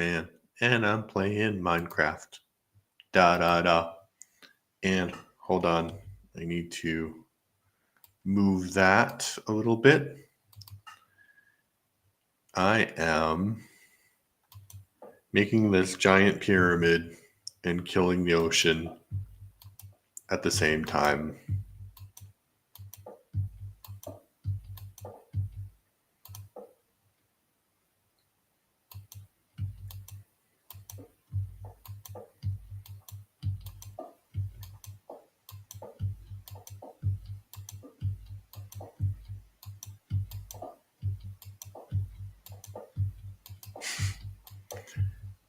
Man, and I'm playing Minecraft. Da da da. And hold on, I need to move that a little bit. I am making this giant pyramid and killing the ocean at the same time.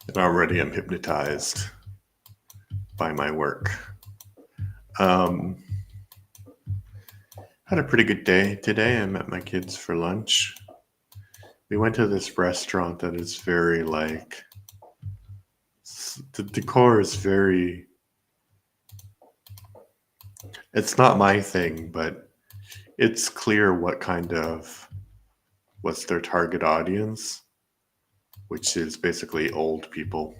And already I'm hypnotized by my work. Had a pretty good day today. I met my kids for lunch. We went to this restaurant that is very the decor is very, it's not my thing, but it's clear what's their target audience, which is basically old people.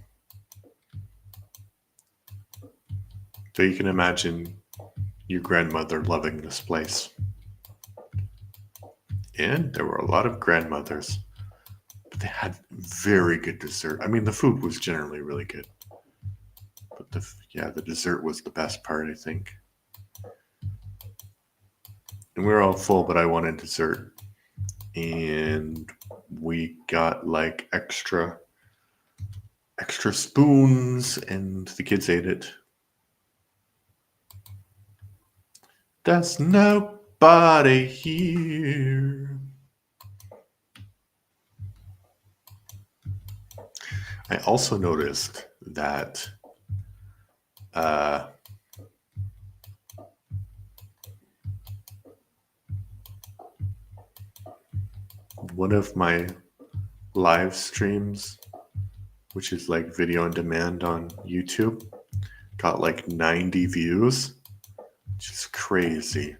So you can imagine your grandmother loving this place. And there were a lot of grandmothers, but they had very good dessert. I mean, the food was generally really good, but the dessert was the best part, I think. And we were all full, but I wanted dessert, and we got like extra spoons, and the kids ate it. There's nobody here. I also noticed that one of my live streams, which is like video on demand on YouTube, got like 90 views, which is crazy.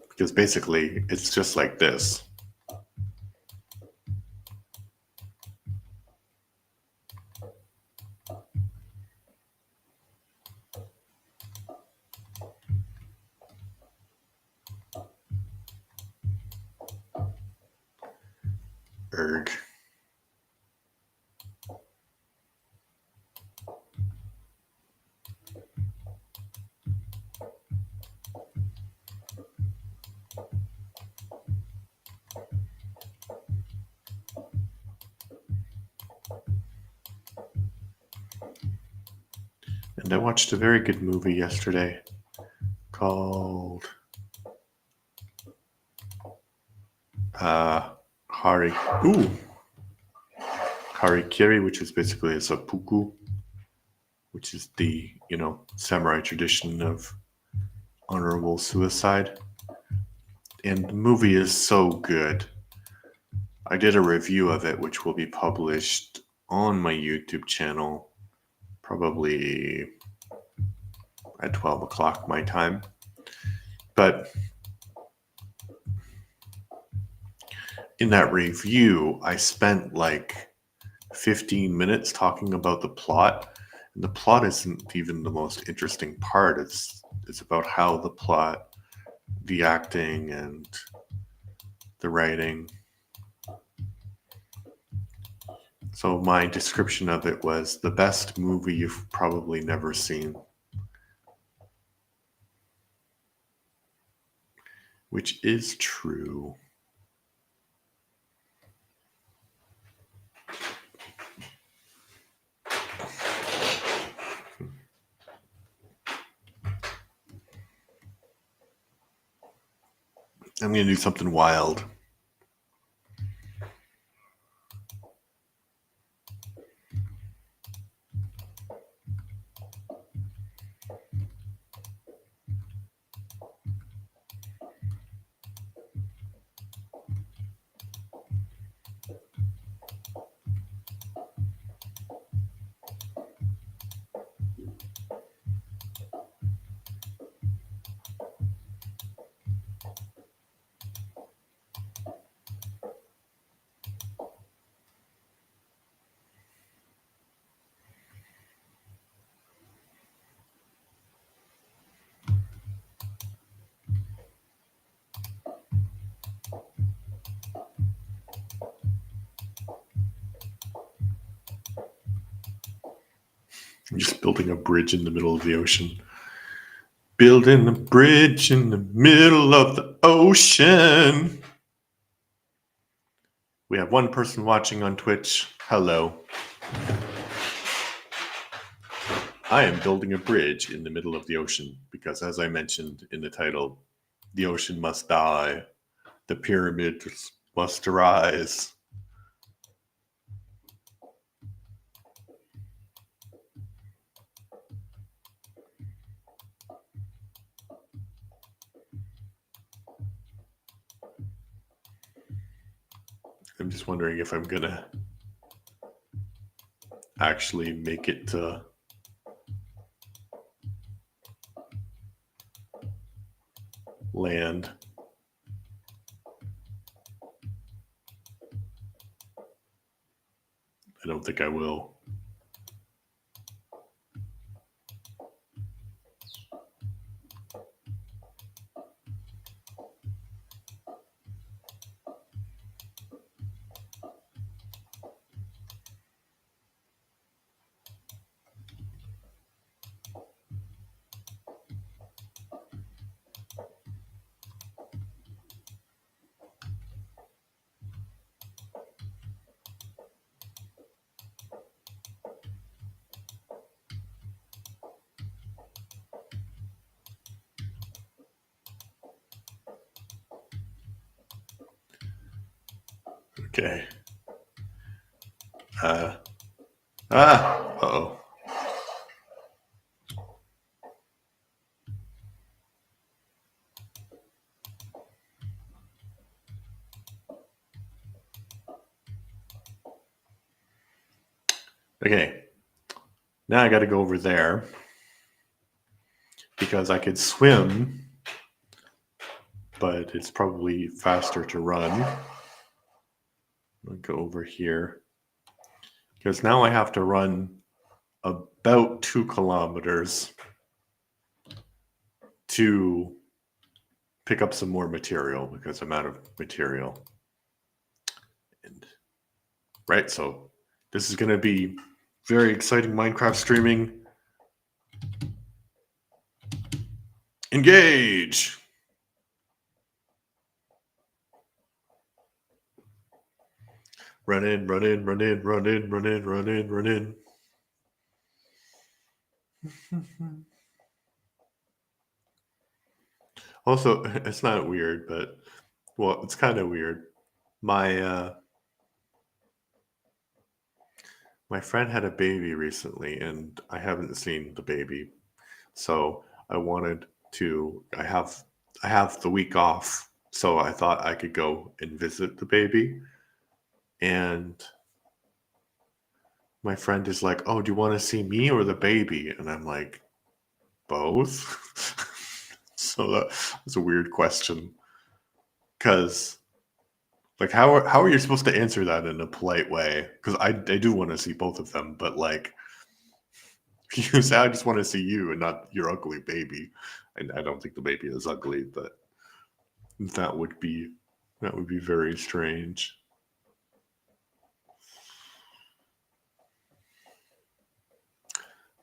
Because basically, it's just like this. Erg. And I watched a very good movie yesterday called Harikiri, which is basically a seppuku, which is the, samurai tradition of honorable suicide. And the movie is so good. I did a review of it, which will be published on my YouTube channel probably at 12 o'clock my time. But in that review, I spent like 15 minutes talking about the plot. And the plot isn't even the most interesting part. It's about how the plot, the acting, and the writing. So my description of it was the best movie you've probably never seen. Which is true. I'm going to do something wild. I'm just building a bridge in the middle of the ocean. Building a bridge in the middle of the ocean. We have one person watching on Twitch. Hello. I am building a bridge in the middle of the ocean because, as I mentioned in the title, the ocean must die. The pyramids must rise. I'm just wondering if I'm gonna actually make it to land. I don't think I will. Okay. Uh-oh. Okay. Now I got to go over there because I could swim, but it's probably faster to run. I'll go over here because now I have to run about 2 kilometers to pick up some more material because I'm out of material. And right, so this is going to be very exciting Minecraft streaming. Engage! Run in, run in, run in, run in, run in, run in, run in. Also, it's not weird, but well, it's kind of weird. My friend had a baby recently, and I haven't seen the baby, so I wanted to. I have the week off, so I thought I could go and visit the baby. And my friend is like, "Oh, do you want to see me or the baby?" And I'm like, "Both." So that's a weird question, because like how are you supposed to answer that in a polite way? Because I do want to see both of them, but like you say I just want to see you and not your ugly baby. And I don't think the baby is ugly, but that would be very strange.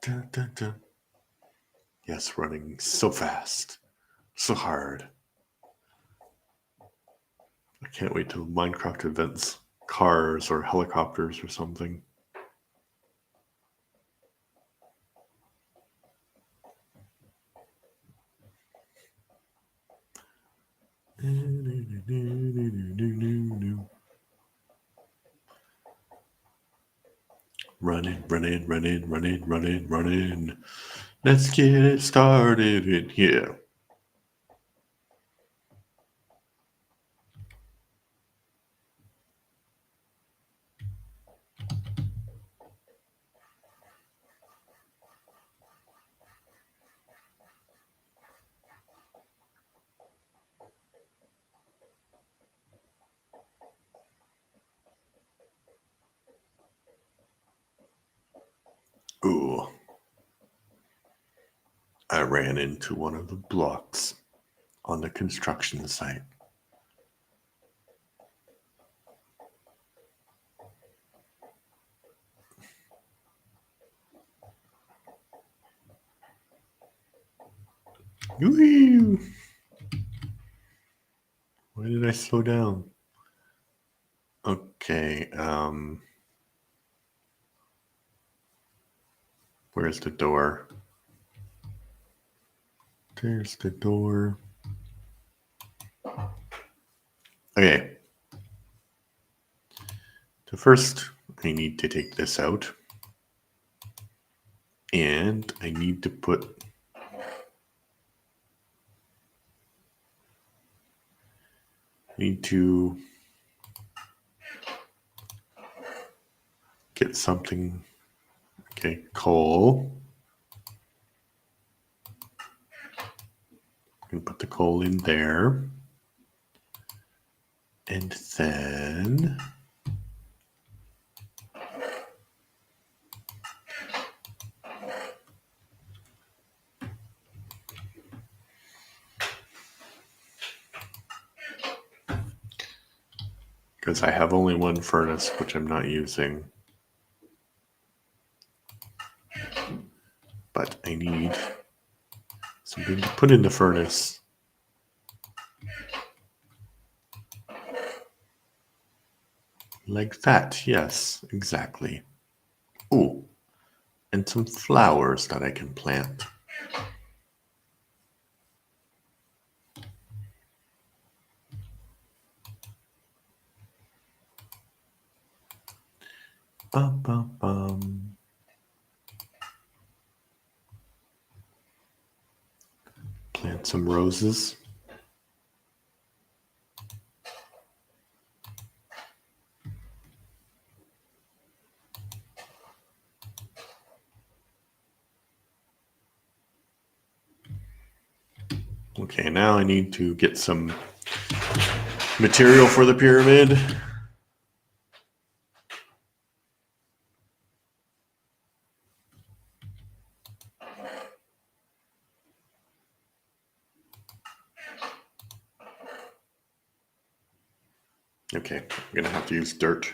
Dun, dun, dun. Yes, running so fast, so hard. I can't wait till Minecraft events cars or helicopters or something. Running, running, running, running, running, running. Let's get it started in here. Ooh. I ran into one of the blocks on the construction site. Woo! Why did I slow down? Okay, where's the door? There's the door. Okay. So first, I need to take this out. And I need to put get something. Okay, coal. And put the coal in there. And then because I have only one furnace, which I'm not using. But I need something to put in the furnace. Like that, yes, exactly. Oh, and some flowers that I can plant. Bum, bum, bum. Plant some roses. Okay, now I need to get some material for the pyramid. Okay, I'm gonna have to use dirt.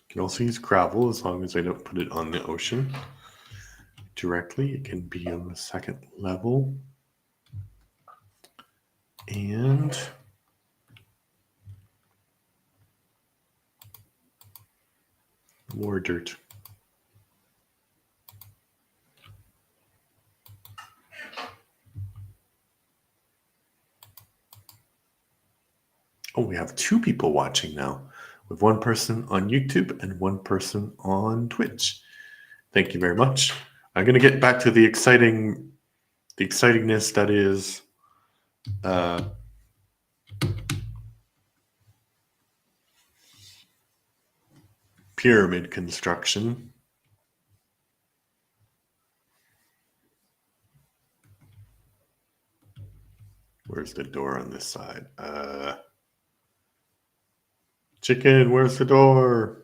You can also use gravel as long as I don't put it on the ocean directly. It can be on the second level. And more dirt. Oh, we have 2 people watching now. We have one person on YouTube and one person on Twitch. Thank you very much. I'm going to get back to the excitingness that is pyramid construction. Where's the door on this side? Chicken, where's the door?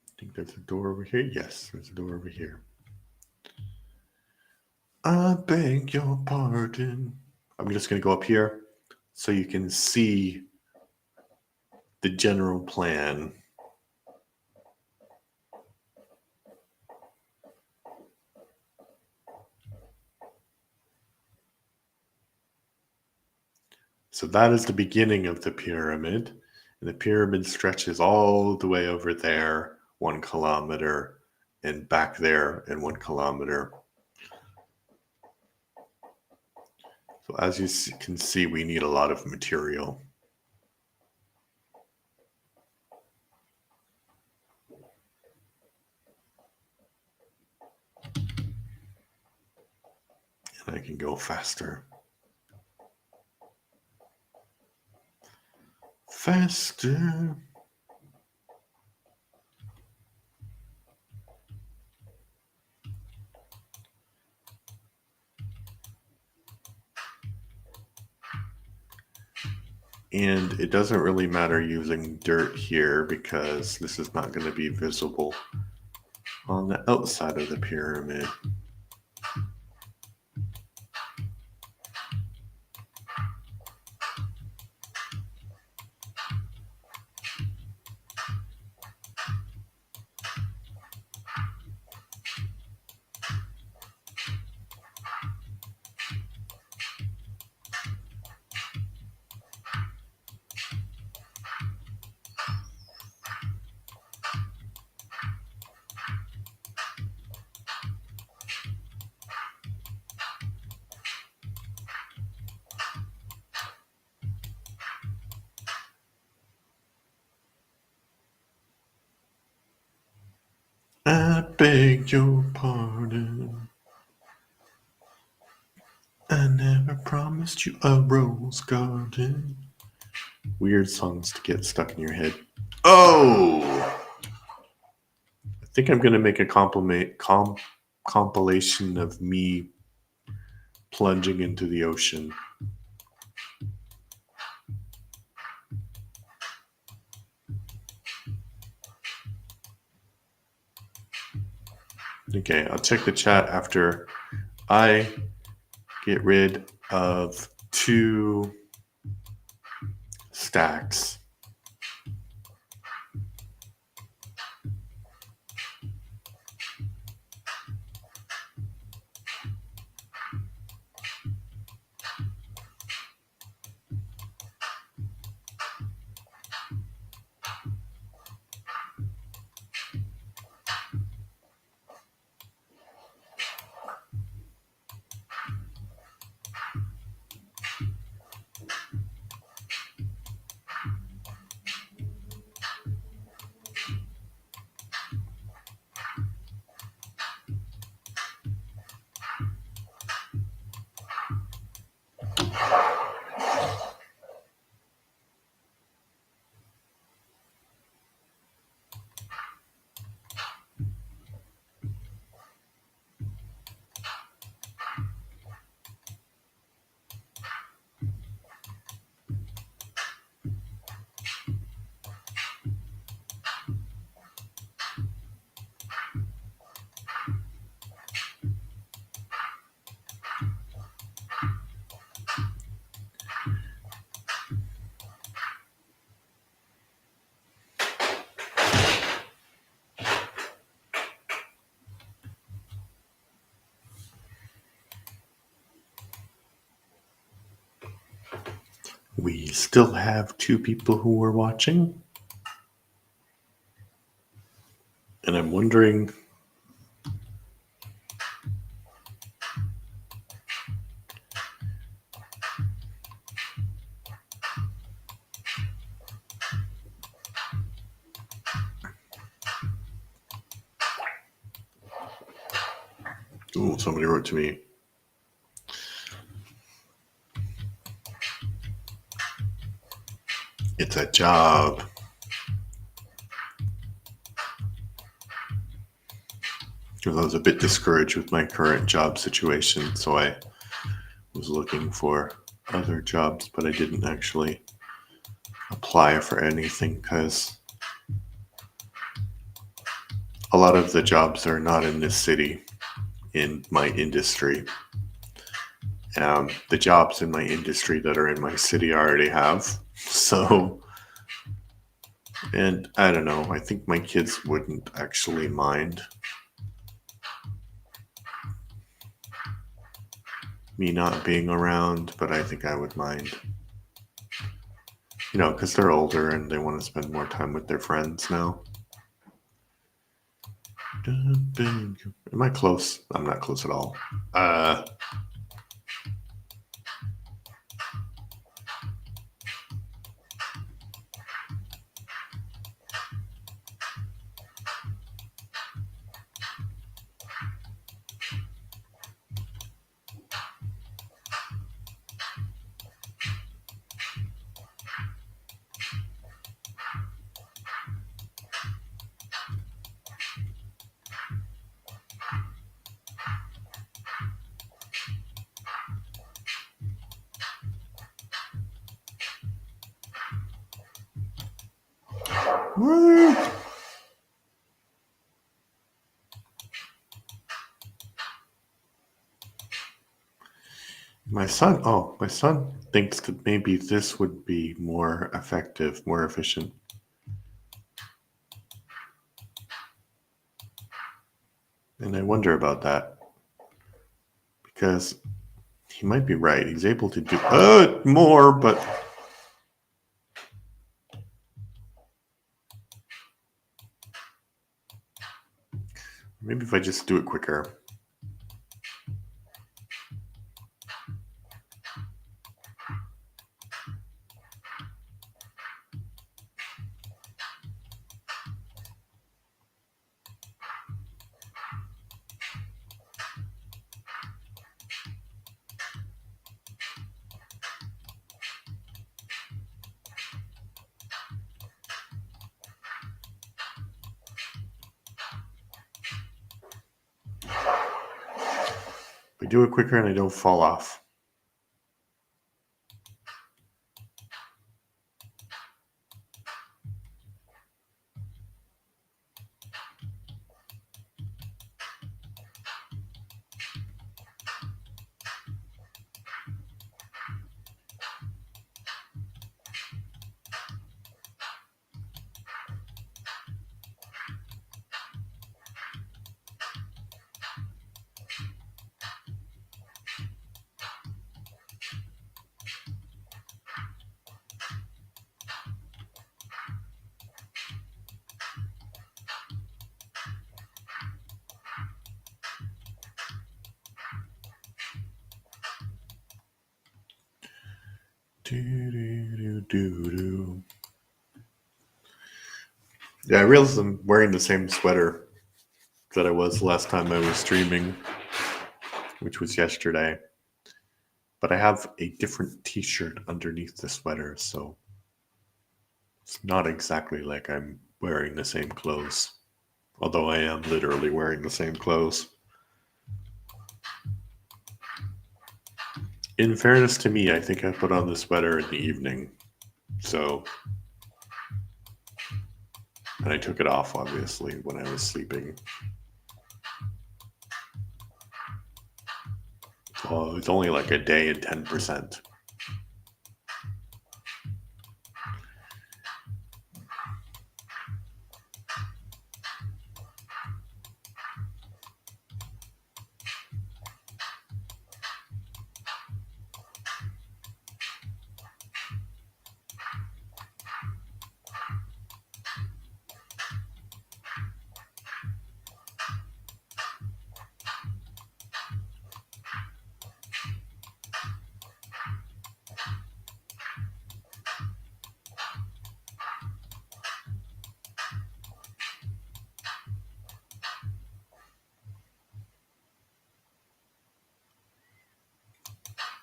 I think there's a door over here. Yes, there's a door over here. I beg your pardon. I'm just going to go up here so you can see the general plan. So that is the beginning of the pyramid. And the pyramid stretches all the way over there, 1 kilometer, and back there, and 1 kilometer. So as you can see, we need a lot of material. And I can go faster. Faster. And it doesn't really matter using dirt here because this is not going to be visible on the outside of the pyramid. I beg your pardon. I never promised you a rose garden. Weird songs to get stuck in your head. Oh! I think I'm going to make a compilation of me plunging into the ocean. Okay, I'll check the chat after I get rid of 2 stacks. We still have 2 people who are watching. And I'm wondering, oh, somebody wrote to me. It's a job. Because I was a bit discouraged with my current job situation, so I was looking for other jobs, but I didn't actually apply for anything because a lot of the jobs are not in this city in my industry. The jobs in my industry that are in my city I already have. So, and I don't know, I think my kids wouldn't actually mind me not being around, but I think I would mind. You know, because they're older and they want to spend more time with their friends now. Am I close? I'm not close at all. Woo! My son thinks that maybe this would be more effective, more efficient. And I wonder about that because he might be right. He's able to do more, but maybe if I just do it quicker. If I do it quicker and I don't fall off. Yeah, I realized I'm wearing the same sweater that I was last time I was streaming, which was yesterday. But I have a different t-shirt underneath the sweater, so it's not exactly like I'm wearing the same clothes. Although I am literally wearing the same clothes. In fairness to me, I think I put on the sweater in the evening. So, and I took it off, obviously, when I was sleeping. So it's only like a day and 10%.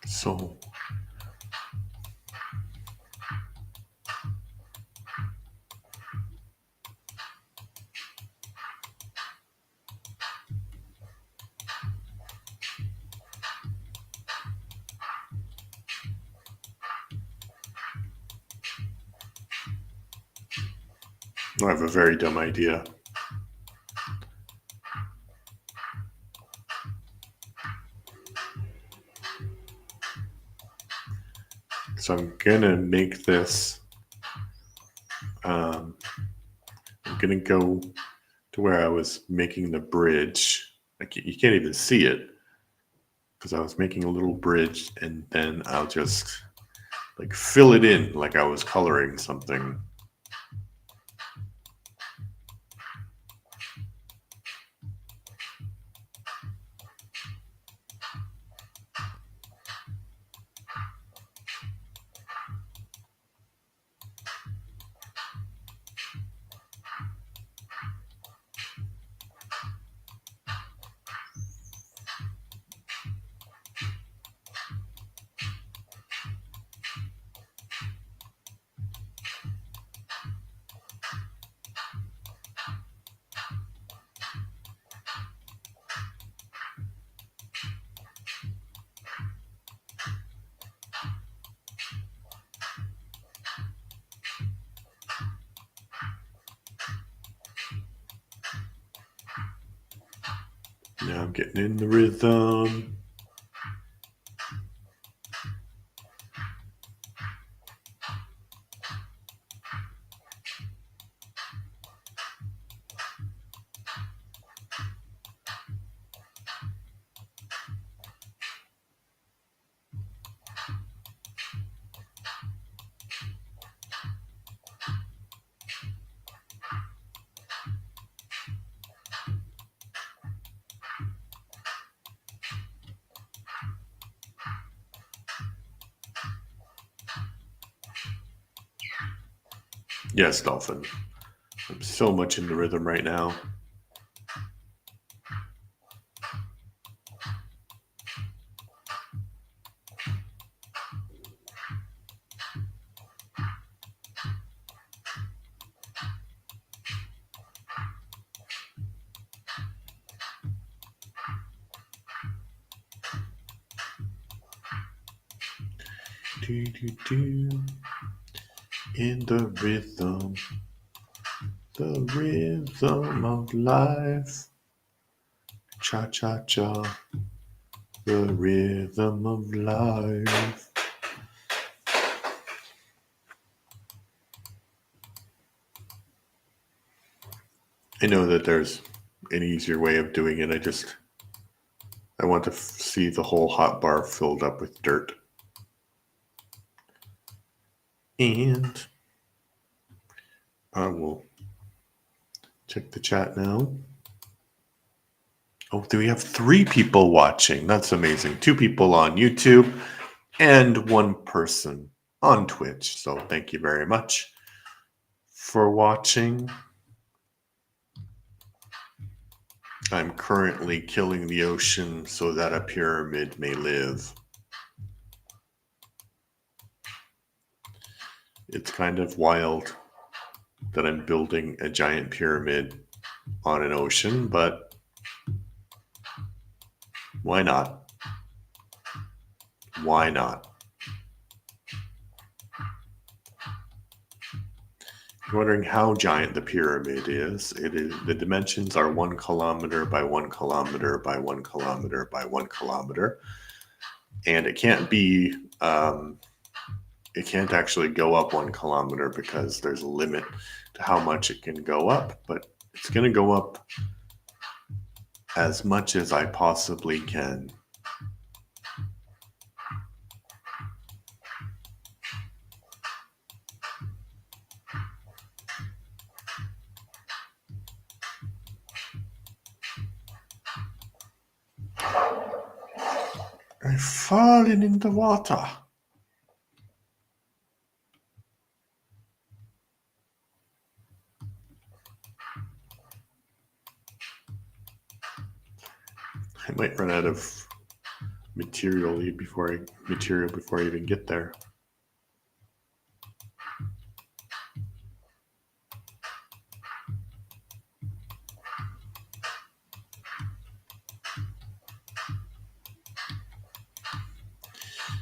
So, I have a very dumb idea. So I'm gonna make this. I'm gonna go to where I was making the bridge. Like you can't even see it because I was making a little bridge, and then I'll just like fill it in like I was coloring something. Now I'm getting in the rhythm. Yes, Dolphin. I'm so much in the rhythm right now. Do, do, do. In the rhythm of life. Cha cha cha, the rhythm of life. I know that there's an easier way of doing it. I want to see the whole hot bar filled up with dirt. And I will check the chat now. Oh, do we have 3 people watching? That's amazing. 2 people on YouTube and 1 person on Twitch. So thank you very much for watching. I'm currently killing the ocean so that a pyramid may live. It's kind of wild that I'm building a giant pyramid on an ocean, but why not? Why not? You're wondering how giant the pyramid is. The dimensions are 1 kilometer by 1 kilometer by 1 kilometer by 1 kilometer, and it can't be. It can't actually go up 1 kilometer because there's a limit to how much it can go up, but it's going to go up as much as I possibly can. I've fallen in the water. I might run out of material before I even get there.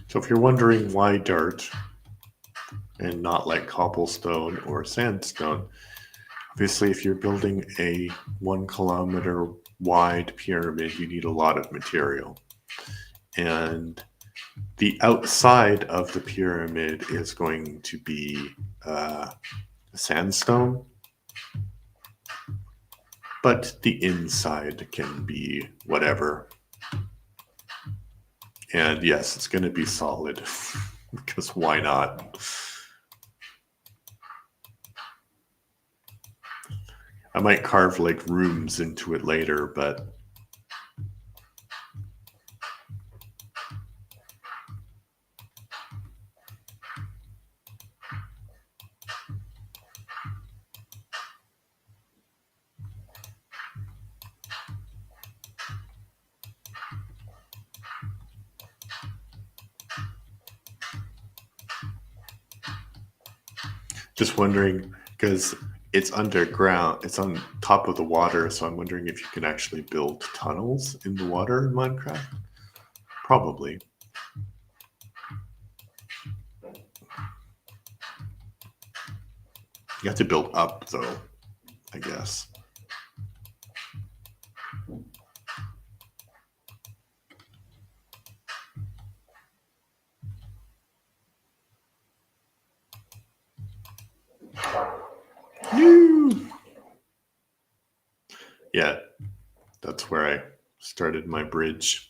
So if you're wondering why dirt and not like cobblestone or sandstone, obviously if you're building a 1 kilometer wide pyramid, you need a lot of material. And the outside of the pyramid is going to be sandstone, but the inside can be whatever. And yes, it's going to be solid because why not? I might carve like rooms into it later, but just wondering because it's underground, it's on top of the water, so I'm wondering if you can actually build tunnels in the water in Minecraft. Probably. You have to build up though, I guess. yeah, that's where I started my bridge.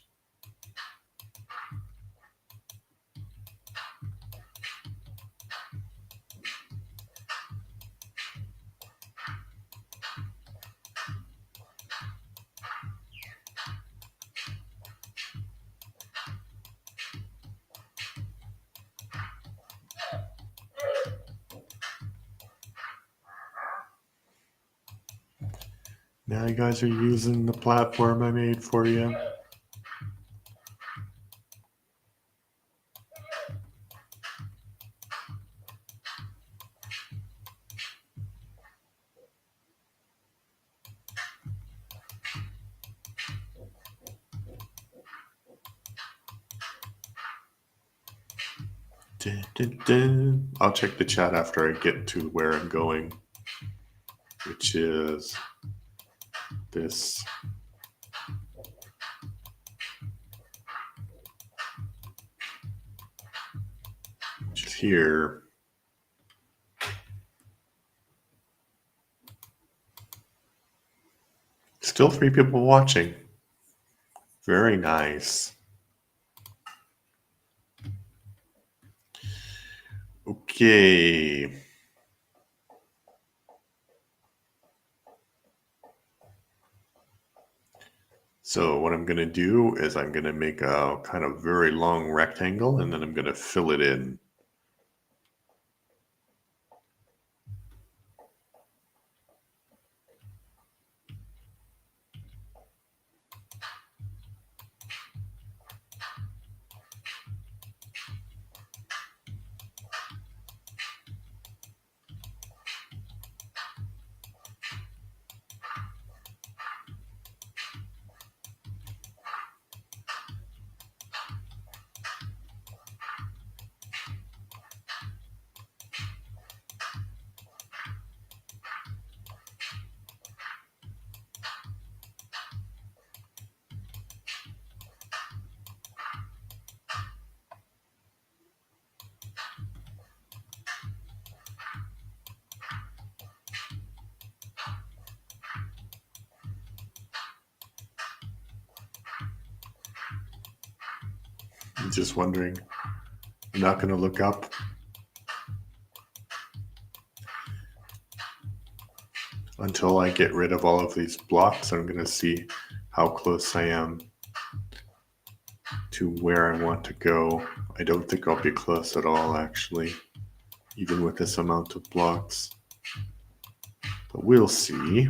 Now you guys are using the platform I made for you. Dun, dun, dun. I'll check the chat after I get to where I'm going, which is this. Which is here. Still 3 people watching. Very nice. Okay. So what I'm going to do is I'm going to make a kind of very long rectangle, and then I'm going to fill it in. I'm just wondering, I'm not going to look up. Until I get rid of all of these blocks. I'm going to see how close I am to where I want to go. I don't think I'll be close at all, actually, even with this amount of blocks. But we'll see.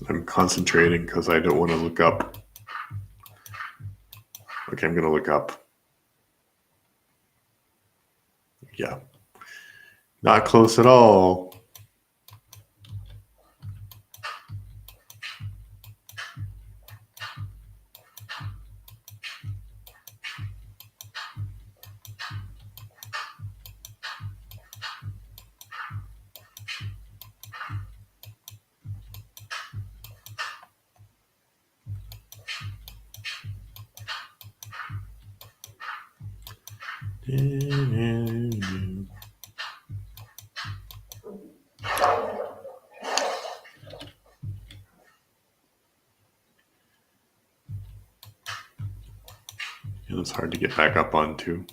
I'm concentrating because I don't want to look up. Okay, I'm going to look up. Yeah. Not close at all. It was hard to get back up on too.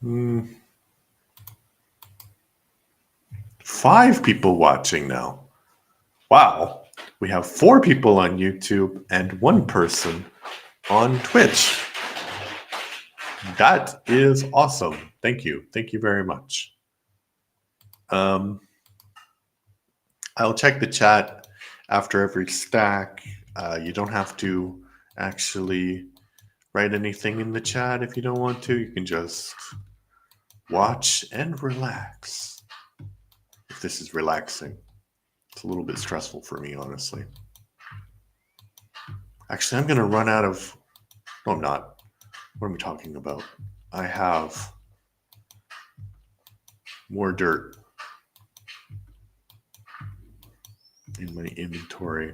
Mm, 5 people watching now. Wow. We have 4 people on YouTube and 1 person on Twitch. That is awesome. Thank you. Thank you very much. I'll check the chat after every stack. You don't have to actually write anything in the chat if you don't want to. You can just watch and relax. If this is relaxing. It's a little bit stressful for me, honestly. Actually, I'm going to run out of... No, I'm not. What am I talking about? I have more dirt in my inventory.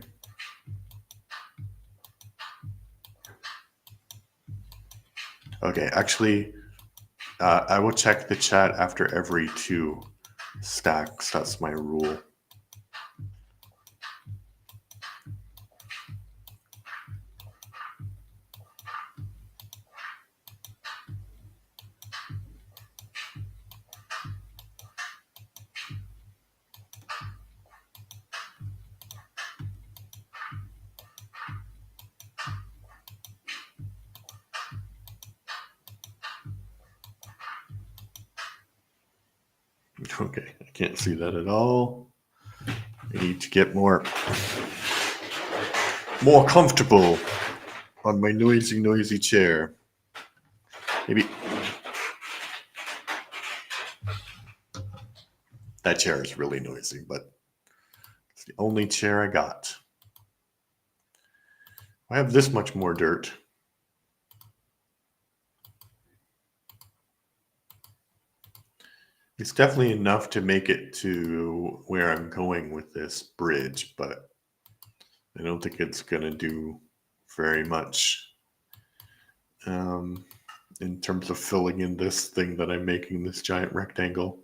Okay, actually, I will check the chat after every 2 stacks. That's my rule. Okay, I can't see that at all. I need to get more comfortable on my noisy chair. Maybe that chair is really noisy, but it's the only chair I got. I have this much more dirt. It's definitely enough to make it to where I'm going with this bridge, but I don't think it's going to do very much in terms of filling in this thing that I'm making, this giant rectangle.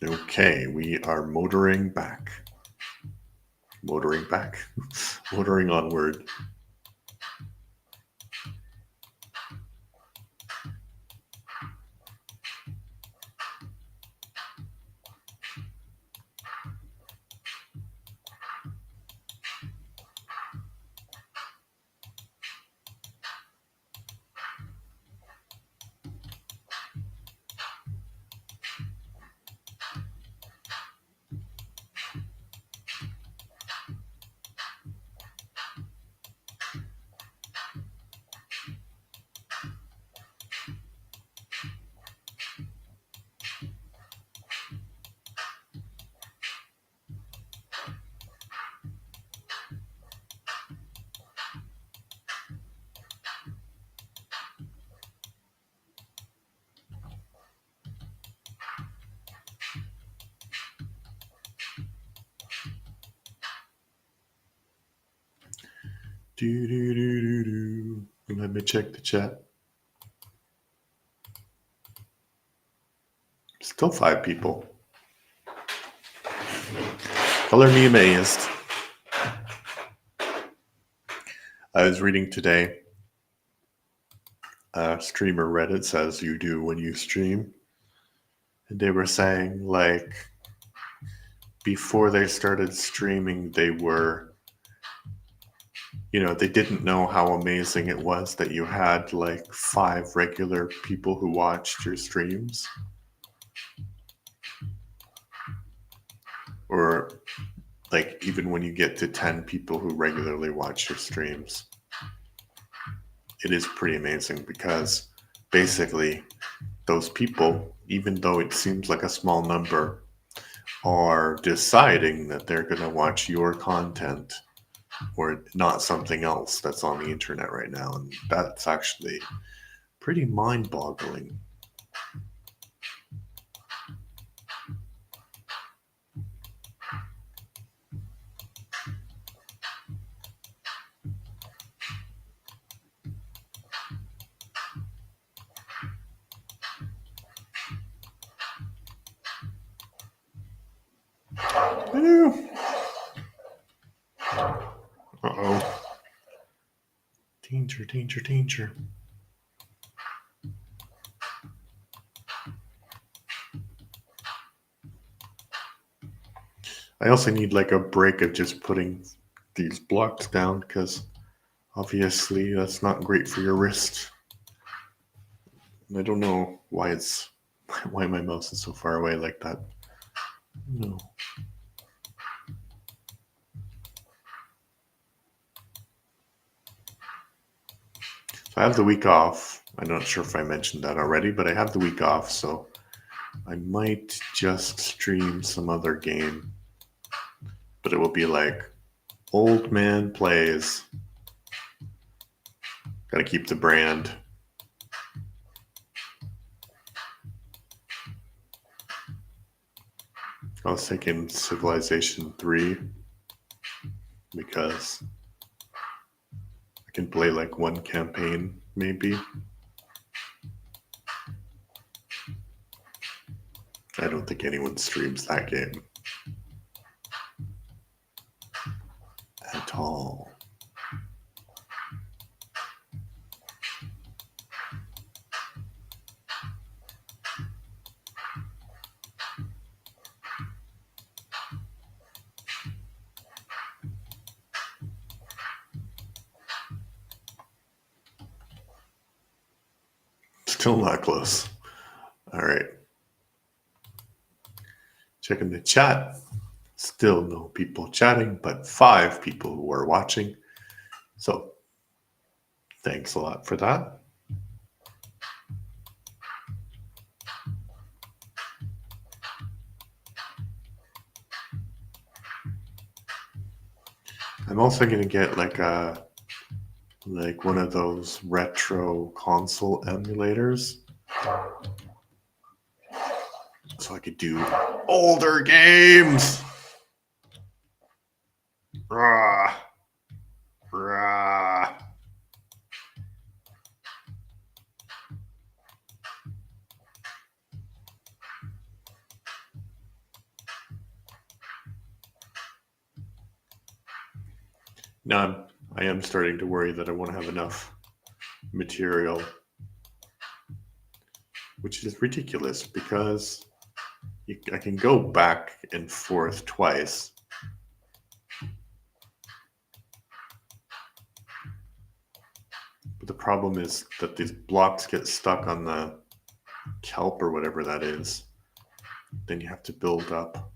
Okay, we are motoring back. Motoring back. Motoring onward. Let me check the chat. Still 5 people. Color me amazed. I was reading today. A streamer Reddit says you do when you stream. And they were saying, like, before they started streaming, they were they didn't know how amazing it was that you had like 5 regular people who watched your streams. Or like even when you get to 10 people who regularly watch your streams, it is pretty amazing because basically those people, even though it seems like a small number, are deciding that they're going to watch your content or not something else that's on the internet right now. And that's actually pretty mind boggling. Uh-oh. Danger, danger, danger. I also need like a break of just putting these blocks down because obviously that's not great for your wrist. And I don't know why my mouse is so far away like that. No. So I have the week off. I'm not sure if I mentioned that already, but I have the week off, so I might just stream some other game. But it will be like Old Man Plays. Gotta keep the brand. I was thinking Civilization 3 because I can play like one campaign, maybe. I don't think anyone streams that game at all. Still not close. All right. Checking the chat. Still no people chatting, but 5 people who are watching. So thanks a lot for that. I'm also gonna get like one of those retro console emulators, so I could do older games. Rah, rah. Now I am starting to worry that I won't have enough material, which is ridiculous because I can go back and forth twice. But the problem is that these blocks get stuck on the kelp or whatever that is. Then you have to build up.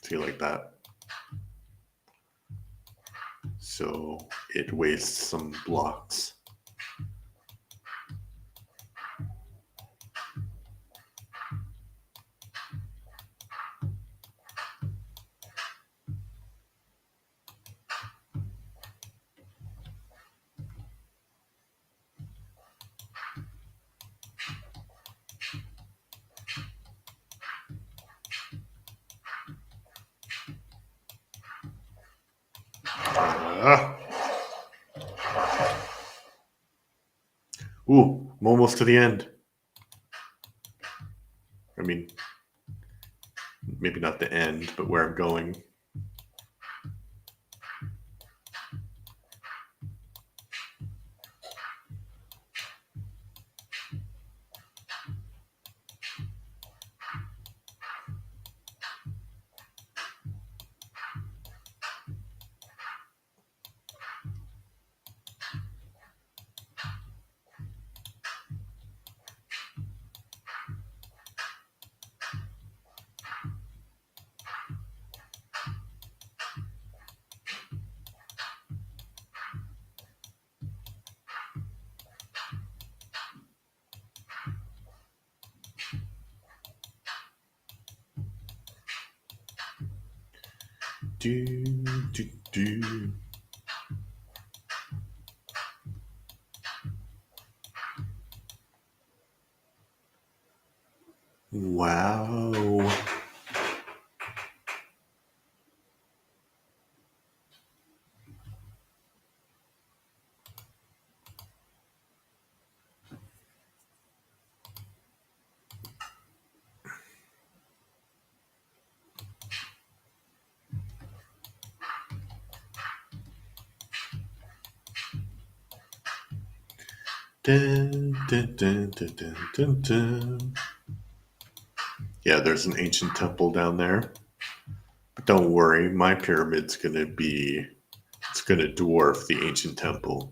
See, like that. So it wastes some blocks. Ooh, I'm almost to the end. I mean, maybe not the end, but where I'm going. do, do, do. Wow. Dun, dun, dun, dun, dun, dun, dun. Yeah, there's an ancient temple down there. But don't worry, my pyramid's gonna be, it's gonna dwarf the ancient temple.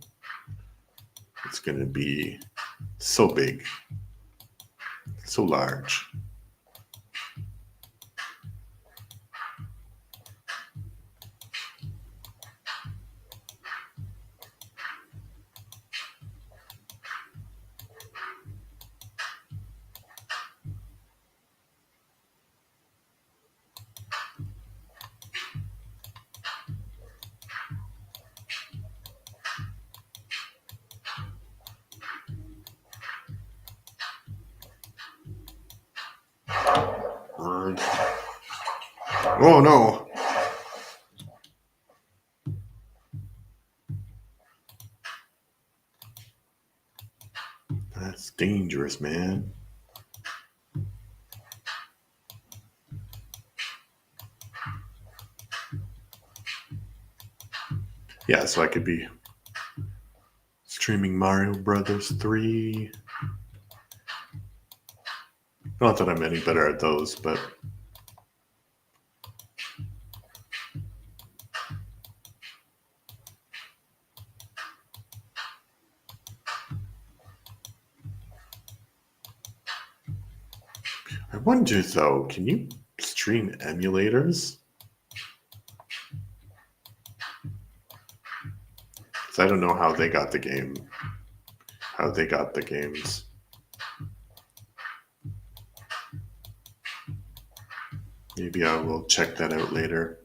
It's gonna be so big, so large. Oh no! That's dangerous, man. Yeah, so I could be streaming Mario Brothers 3. Not that I'm any better at those, but I wonder though, can you stream emulators? 'Cause I don't know how they got the game. How they got the games. Maybe I will check that out later.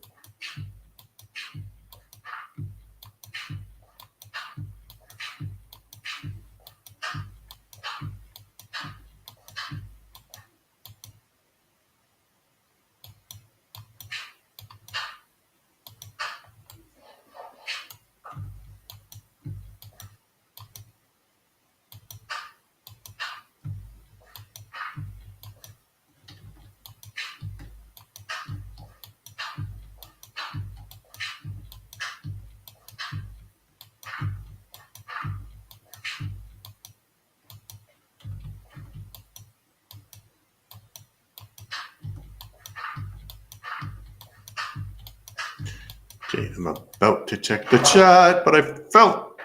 Okay, I'm about to check the chat, but I felt.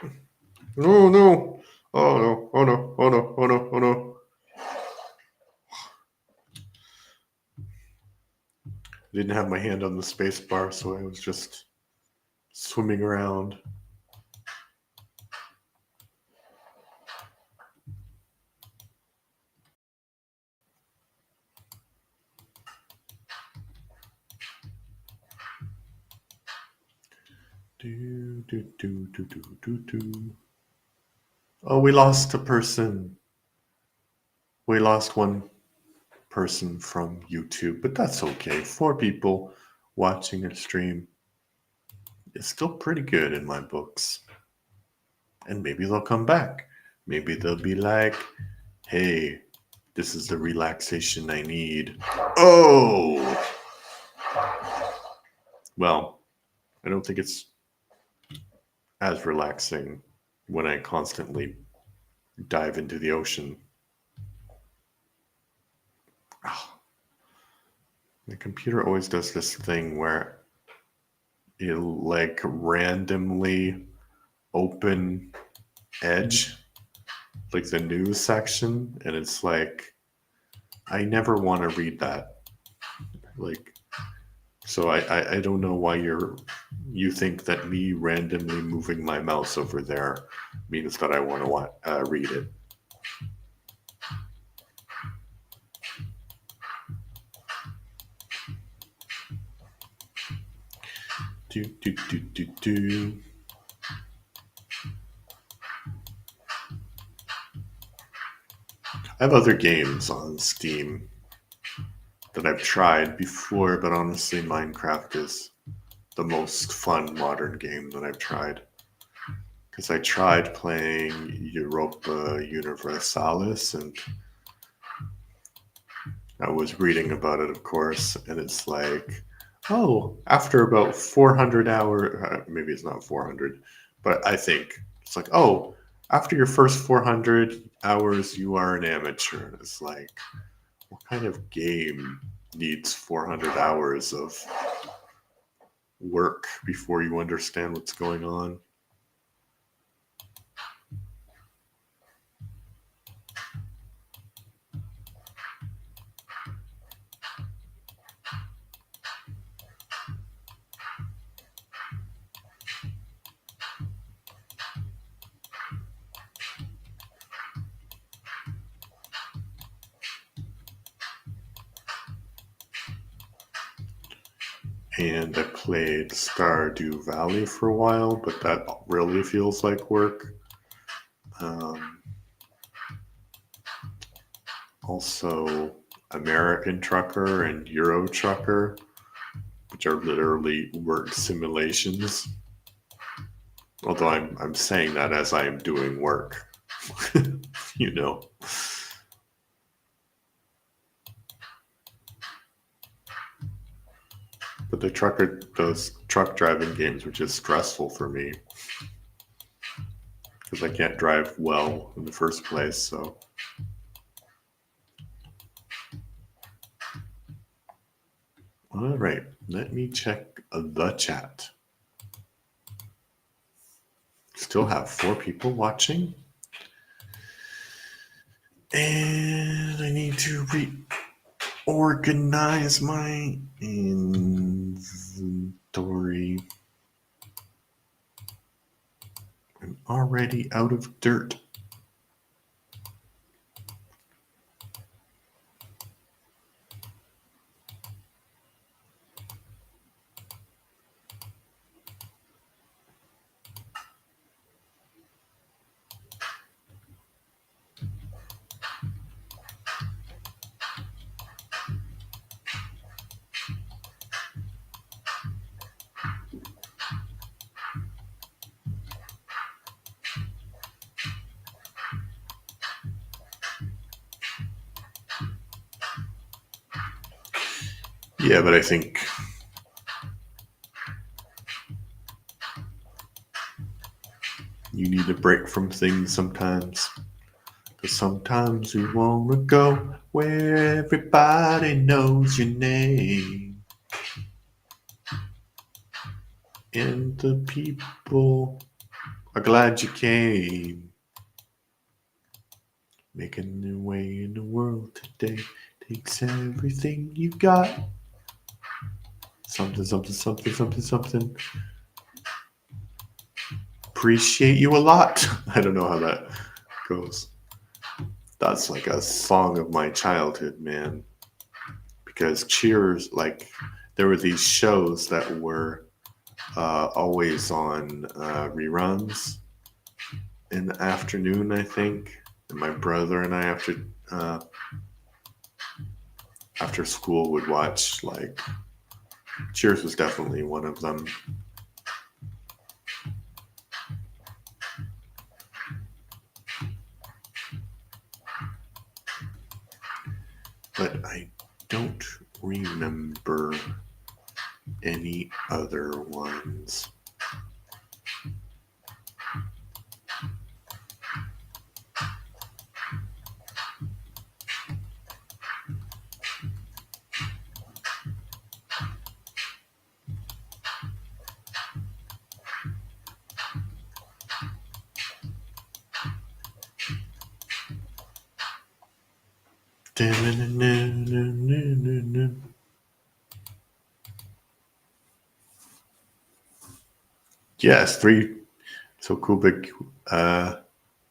No, no. Oh no, oh no, oh no, oh no, oh no. I didn't have my hand on the space bar, so I was just swimming around. Do, do, do, do, do, do, do. Oh, we lost a person. We lost one person from YouTube, but that's okay. 4 people watching a stream is still pretty good in my books. And maybe they'll come back. Maybe they'll be like, hey, this is the relaxation I need. Oh! Well, I don't think it's as relaxing when I constantly dive into the ocean. Oh, the computer always does this thing where it'll like randomly open Edge, like the news section, and it's like, I never want to read that. Like, so I don't know why you think that me randomly moving my mouse over there means that I want to read it. Do, do, do, do, do. I have other games on Steam that I've tried before, but honestly, Minecraft is the most fun modern game that I've tried. Because I tried playing Europa Universalis, and I was reading about it, of course, and it's like, oh, after about 400 hours, maybe it's not 400, but I think it's like, oh, after your first 400 hours, you are an amateur. And it's like, what kind of game needs 400 hours of work before you understand what's going on? And I played Stardew Valley for a while, but that really feels like work. Also, American Trucker and Euro Trucker, which are literally work simulations. Although I'm saying that as I am doing work, you know. But those truck driving games were just stressful for me because I can't drive well in the first place. So, all right, let me check the chat. Still have 4 people watching, and I need to reorganize my inventory. I'm already out of dirt. Yeah, but I think you need a break from things sometimes. Because sometimes you want to go where everybody knows your name. And the people are glad you came. Making your way in the world today takes everything you got. Something, something, something, something, something. Appreciate you a lot. I don't know how that goes. That's like a song of my childhood, man. Because Cheers, like, there were these shows that were always on reruns in the afternoon, I think. And my brother and I, after school, would watch, like, Cheers was definitely one of them. But I don't remember any other ones. Yes, 3. So Kubik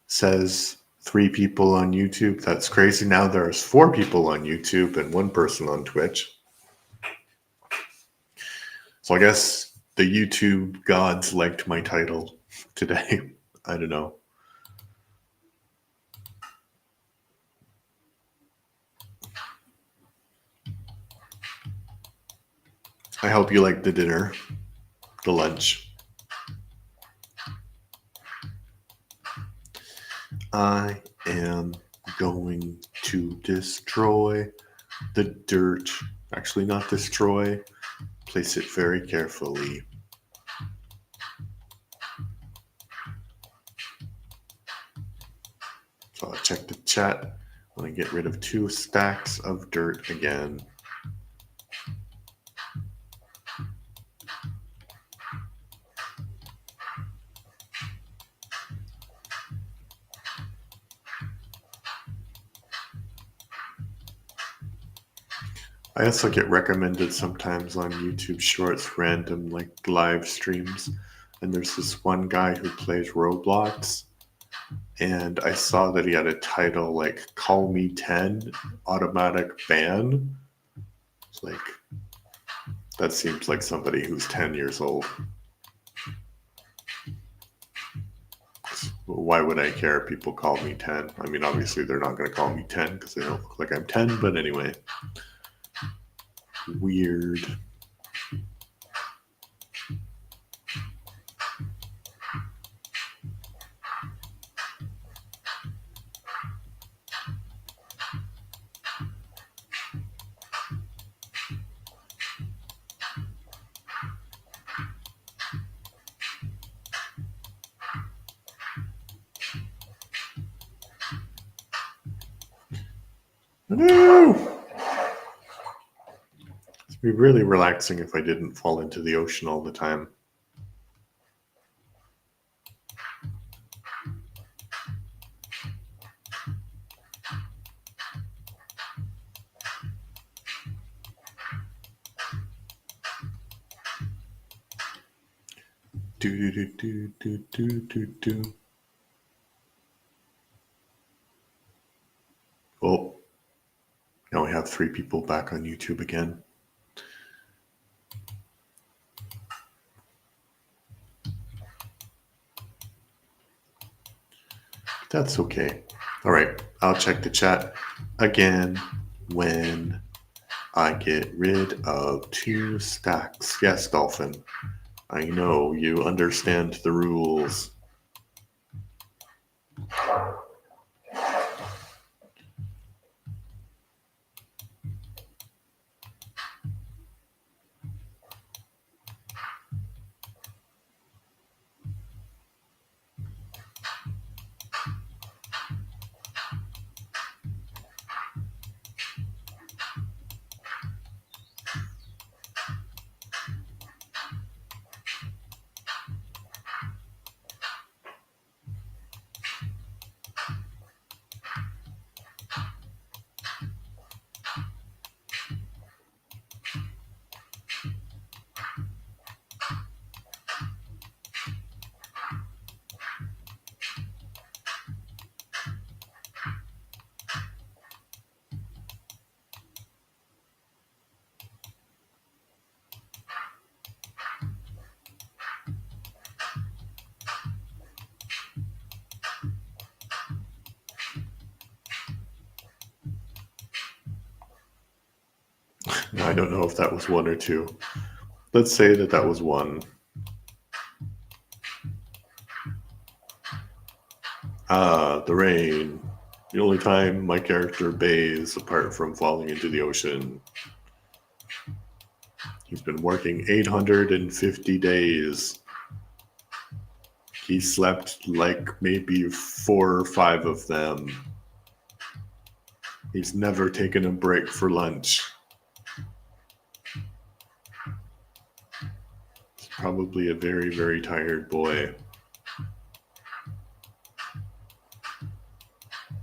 says 3 people on YouTube. That's crazy. Now there's 4 people on YouTube and 1 person on Twitch. So I guess the YouTube gods liked my title today. I don't know. I hope you like the dinner, the lunch. I am going to destroy the dirt. Actually, not destroy. Place it very carefully. So I'll check the chat. I want to get rid of 2 stacks of dirt again. I also get recommended sometimes on YouTube Shorts random like live streams, and there's this one guy who plays Roblox, and I saw that he had a title like "Call Me 10 Automatic Ban." It's like, that seems like somebody who's 10 years old. Why would I care if people call me 10? I mean, obviously they're not going to call me 10 because they don't look like I'm 10, but anyway. Weird. No! It'd be really relaxing if I didn't fall into the ocean all the time. Do do do do do do do. Oh, now we have 3 people back on YouTube again. That's okay. All right, I'll check the chat again when I get rid of 2 stacks. Yes, Dolphin. I know you understand the rules. I don't know if that was 1 or 2. Let's say that that was 1. The rain. The only time my character bathes apart from falling into the ocean. He's been working 850 days. He slept like maybe 4 or 5 of them. He's never taken a break for lunch. He's probably a very, very tired boy.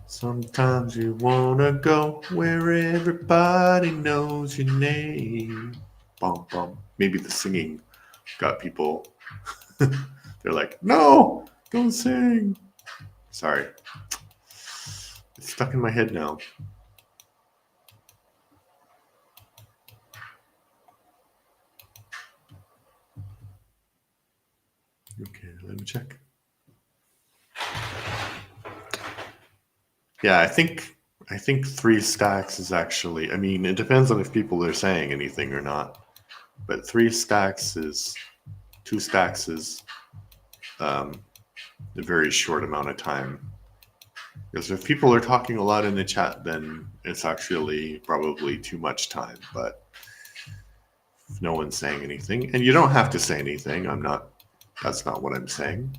Sometimes you wanna go where everybody knows your name. Bum, bum. Maybe the singing got people. They're like, no, don't sing. Sorry. It's stuck in my head now. Okay, let me check. Yeah, I think 3 stacks is actually. I mean, it depends on if people are saying anything or not. But 3 stacks is 2 stacks is a very short amount of time. Because if people are talking a lot in the chat, then it's actually probably too much time. But if no one's saying anything, and you don't have to say anything, that's not what I'm saying.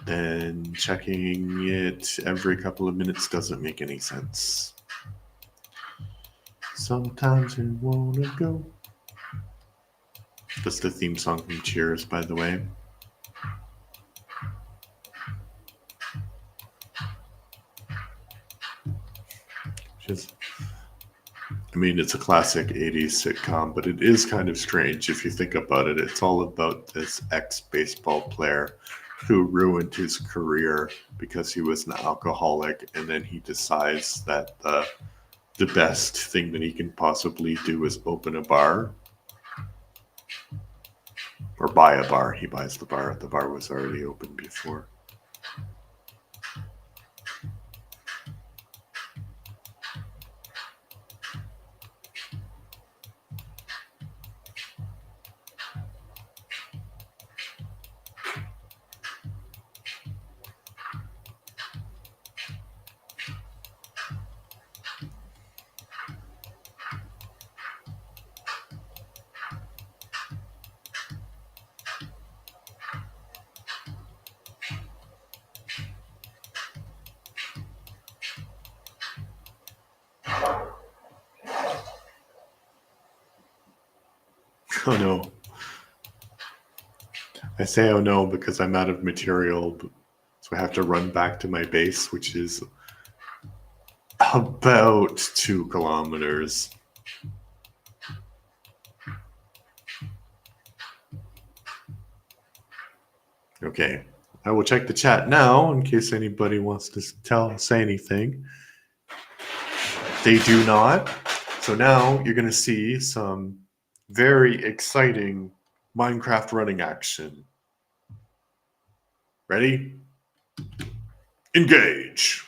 Then checking it every couple of minutes doesn't make any sense. Sometimes you wanna go. That's the theme song from Cheers, by the way. I mean, it's a classic 80s sitcom, but it is kind of strange if you think about it. It's all about this ex-baseball player who ruined his career because he was an alcoholic, and then he decides that the best thing that he can possibly do is open a bar. Or buy a bar. He buys the bar. The bar was already open before. Oh no. I say oh no because I'm out of material, so I have to run back to my base, which is about 2 kilometers. Okay, I will check the chat now in case anybody wants to say anything. They do not. So now you're going to see some very exciting Minecraft running action. Ready? Engage.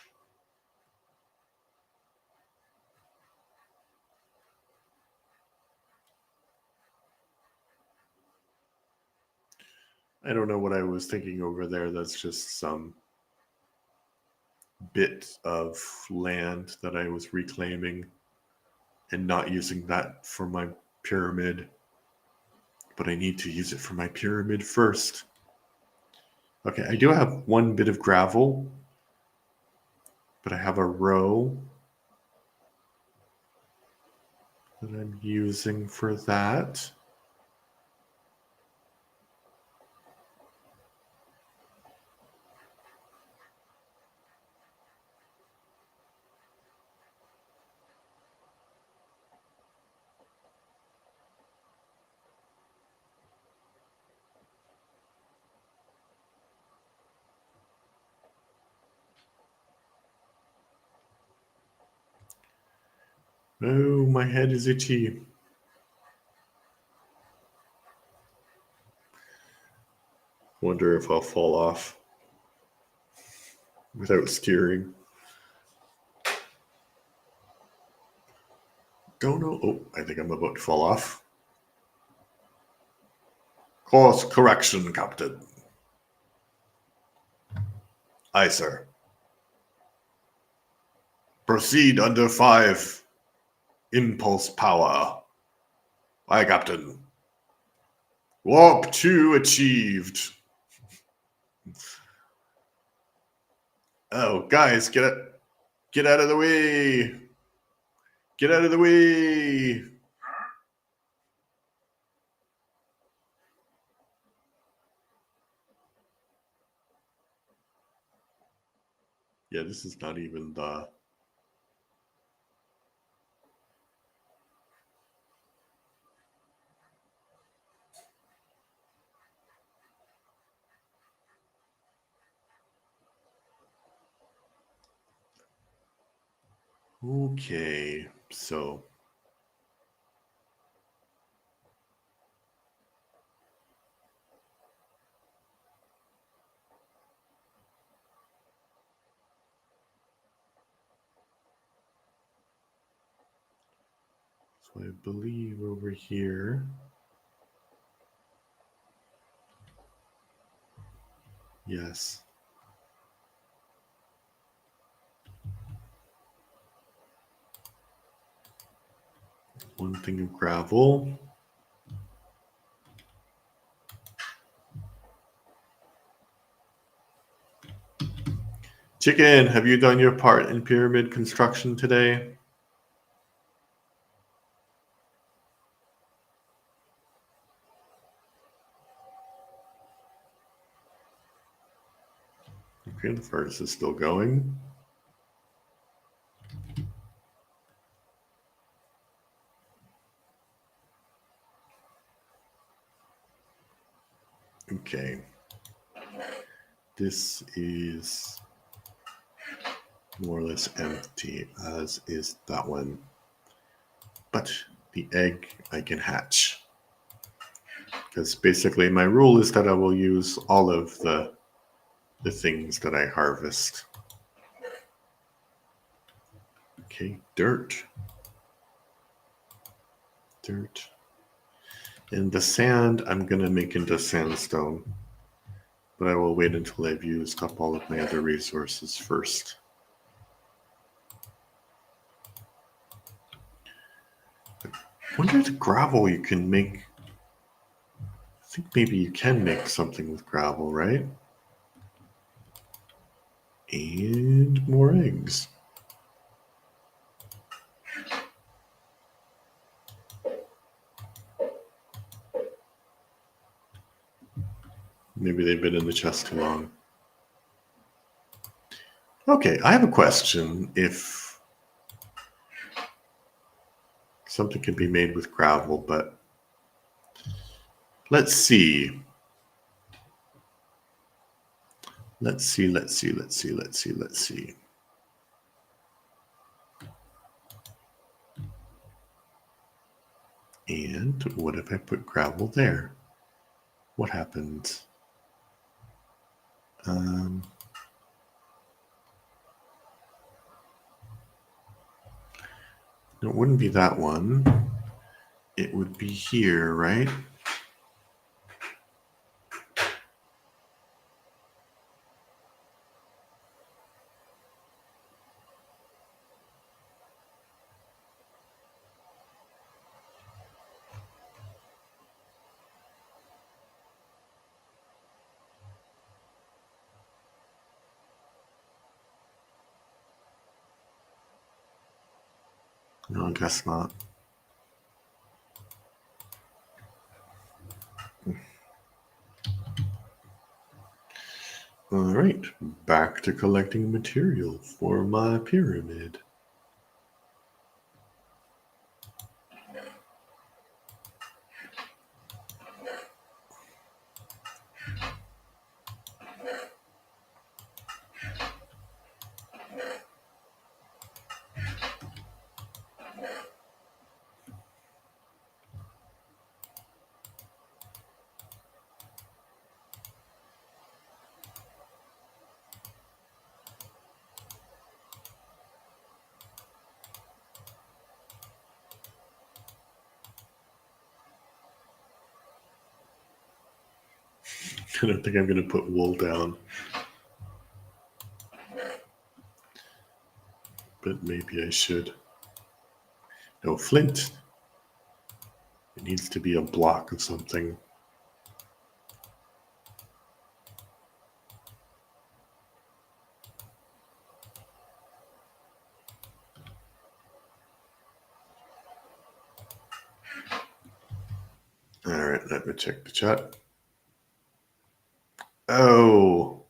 I don't know what I was thinking over there. That's just some bit of land that I was reclaiming and not using that for my pyramid. But I need to use it for my pyramid first. Okay, I do have 1 bit of gravel, but I have a row that I'm using for that. Oh, my head is itchy. Wonder if I'll fall off without steering. Don't know. Oh, I think I'm about to fall off. Course correction, Captain. Aye, sir. Proceed under 5. Impulse power. Aye, Captain. Warp 2 achieved. Oh, guys, get out of the way. Get out of the way. Yeah, this is not even the... Okay, so... So I believe over here. Yes. One thing of gravel. Chicken, have you done your part in pyramid construction today? Okay, the furnace is still going. Okay. This is more or less empty, as is that one. But the egg I can hatch. Because basically my rule is that I will use all of the things that I harvest. Okay, dirt. Dirt. And the sand I'm going to make into sandstone. But I will wait until I've used up all of my other resources first. I wonder if the gravel you can make. I think maybe you can make something with gravel, right? And more eggs. Maybe they've been in the chest too long. Okay, I have a question. If something can be made with gravel, but let's see. Let's see. And what if I put gravel there? What happens? It wouldn't be that one. It would be here, right? No, I guess not. All right, back to collecting material for my pyramid. I don't think I'm going to put wool down. But maybe I should. No, flint. It needs to be a block of something. All right, let me check the chat. Oh,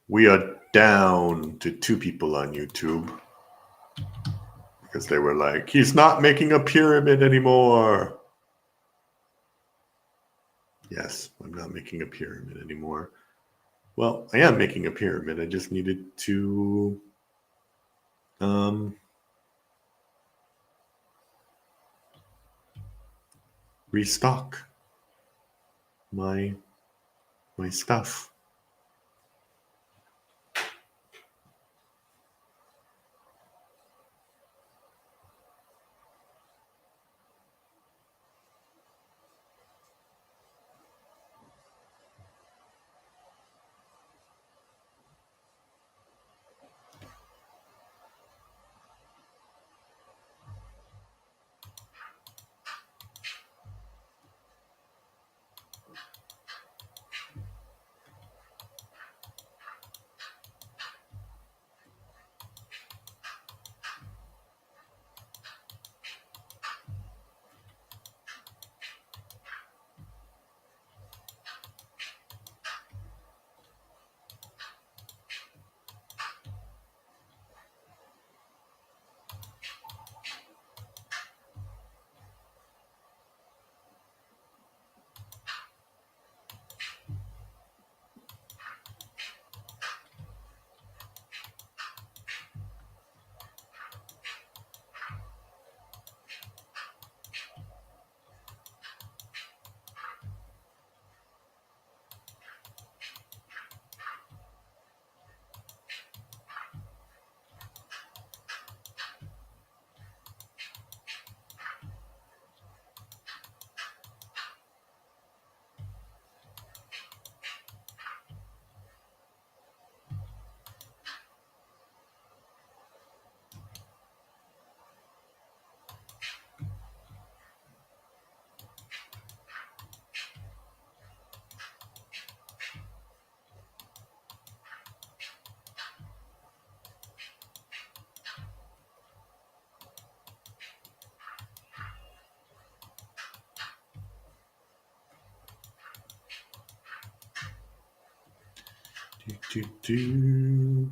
we are down to 2 people on YouTube. Because they were like, he's not making a pyramid anymore. Yes, I'm not making a pyramid anymore. Well, I am making a pyramid. I just needed to restock my stuff. Do.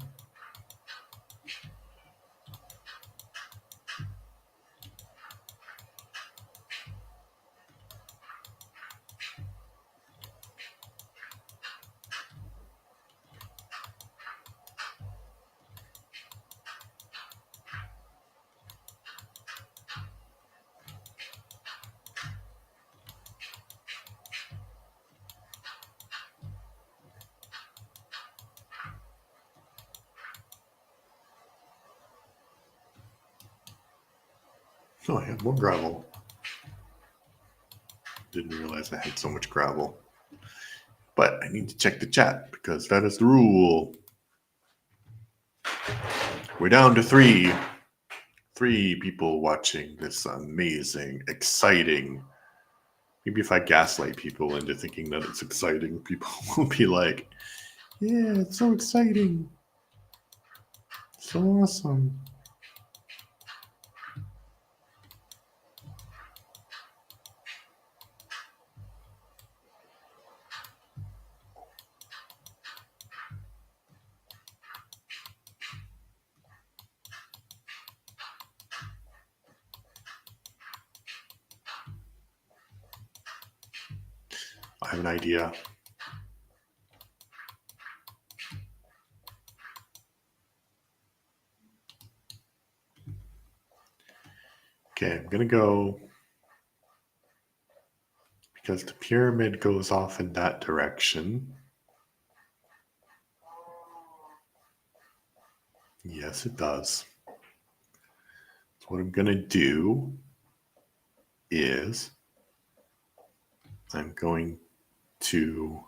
Oh, I have more gravel. Didn't realize I had so much gravel. But I need to check the chat because that is the rule. We're down to 3. 3 people watching this amazing, exciting. Maybe if I gaslight people into thinking that it's exciting, people will be like, yeah, it's so exciting. So awesome. I have an idea. Okay, I'm going to go because the pyramid goes off in that direction. Yes, it does. So what I'm going to do is I'm going to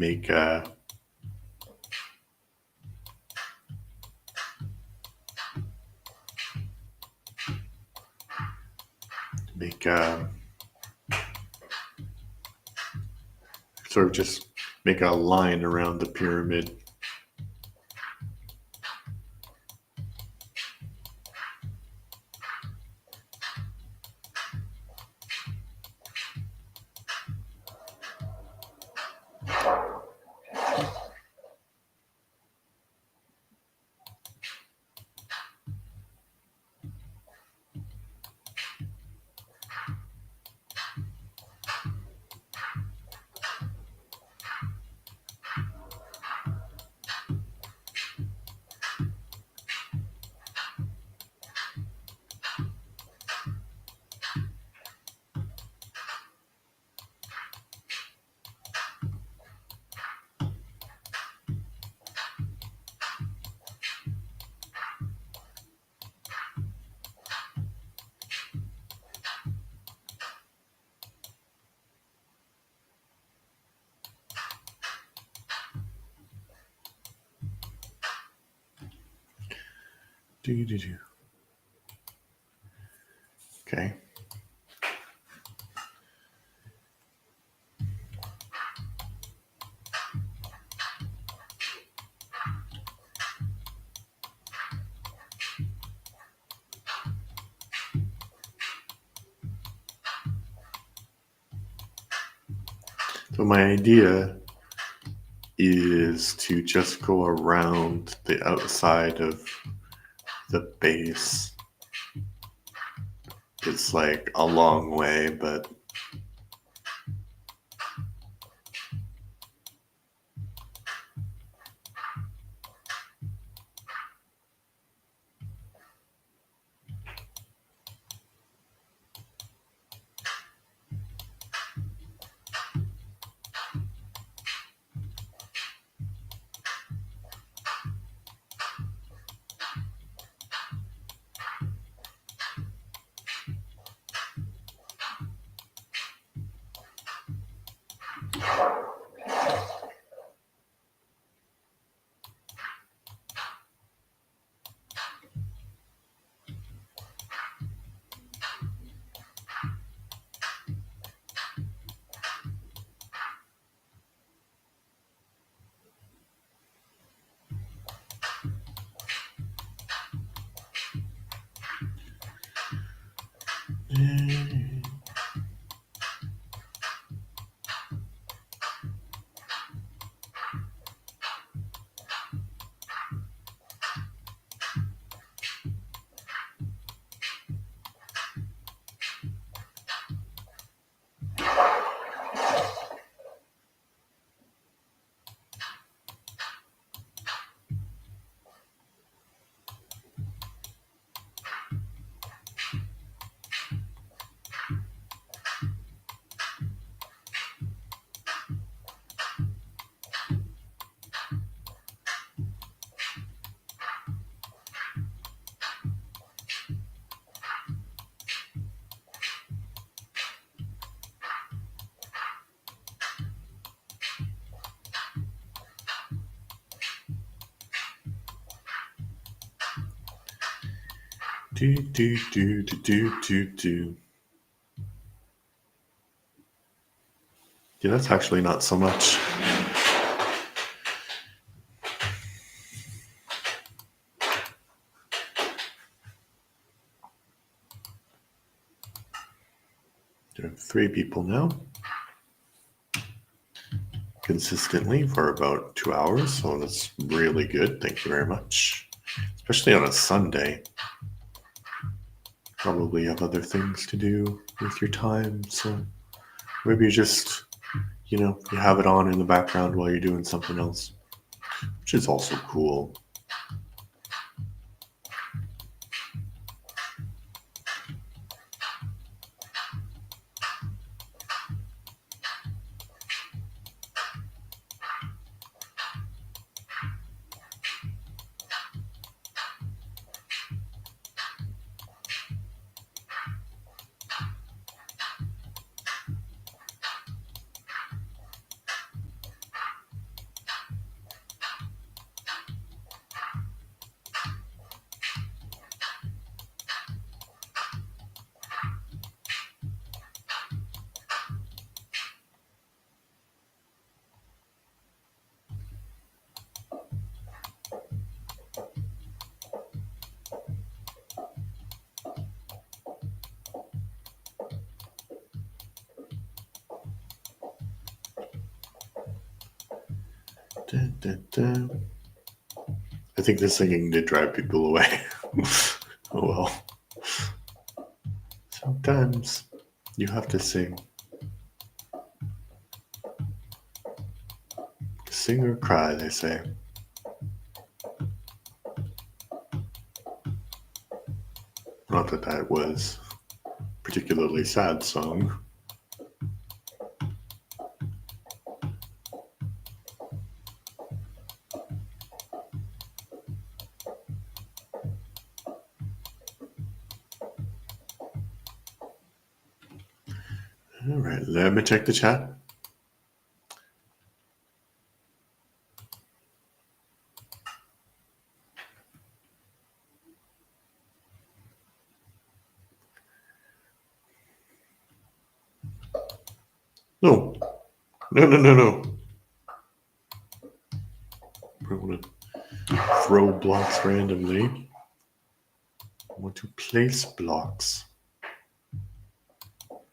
make a sort of just make a line around the pyramid. Okay. So my idea is to just go around the outside of the base. It's like a long way, but Do, do, do, do, do, do, do. Yeah, that's actually not so much. There are 3 people now. Consistently for about 2 hours, so that's really good. Thank you very much. Especially on a Sunday. Probably have other things to do with your time, so maybe you just, you have it on in the background while you're doing something else, which is also cool. Dun, dun, dun. I think the singing did drive people away. Oh well. Sometimes you have to sing. Sing or cry, they say. Not that that was a particularly sad song. All right, let me check the chat. No, no. I want to throw blocks randomly. I want to place blocks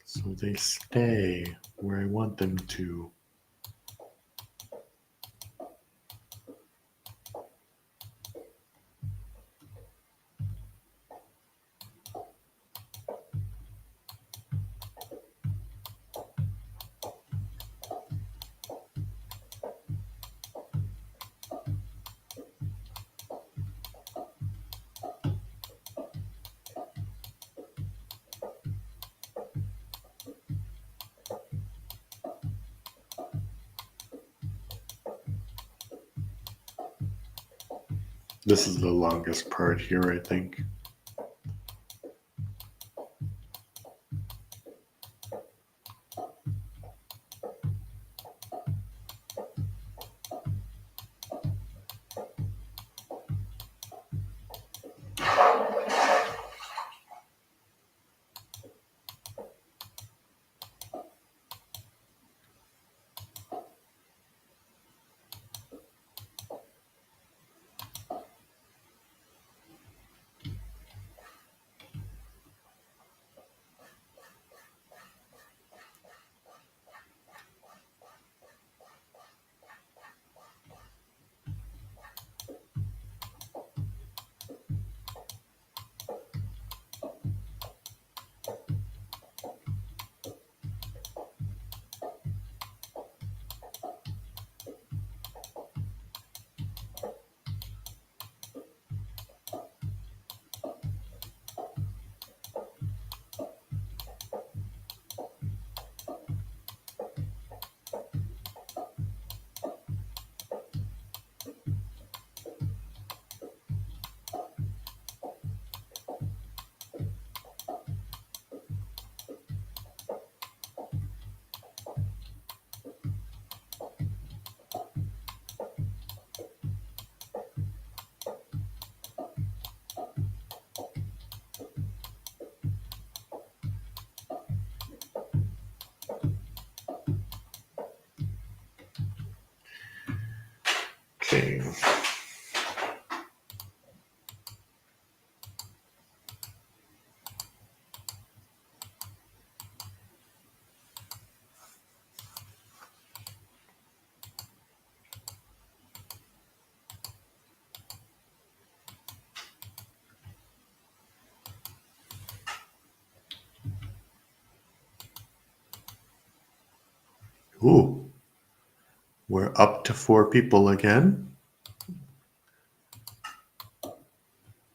so they stay where I want them to. This is the longest part here, I think. Okay. Ooh, we're up to 4 people again.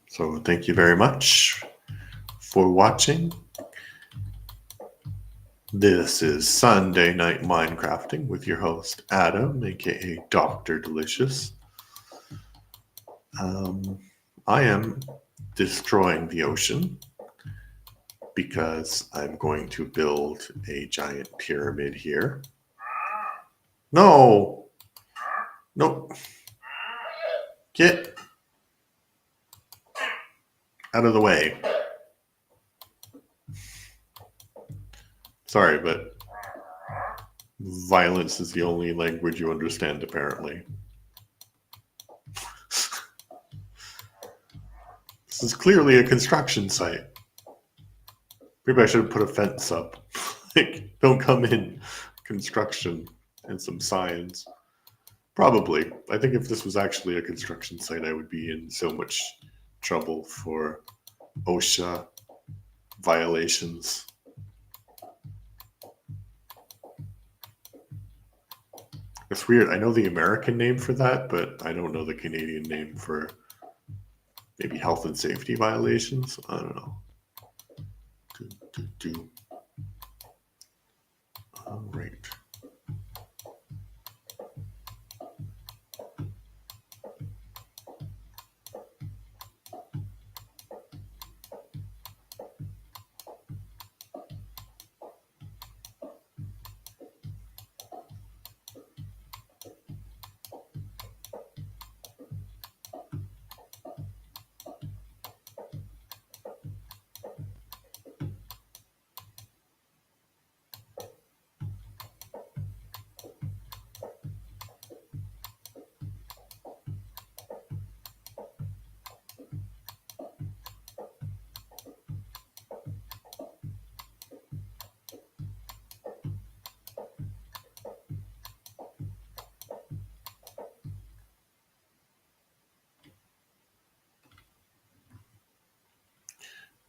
So thank you very much for watching. This is Sunday Night Minecrafting with your host Adam, aka Dr. Delicious. I am destroying the ocean because I'm going to build a giant pyramid here. No! Nope. Get out of the way. Sorry, but violence is the only language you understand, apparently. This is clearly a construction site. Maybe I should have put a fence up. Like, don't come in. Construction and some signs. Probably. I think if this was actually a construction site, I would be in so much trouble for OSHA violations. It's weird. I know the American name for that, but I don't know the Canadian name for maybe health and safety violations. I don't know. All right.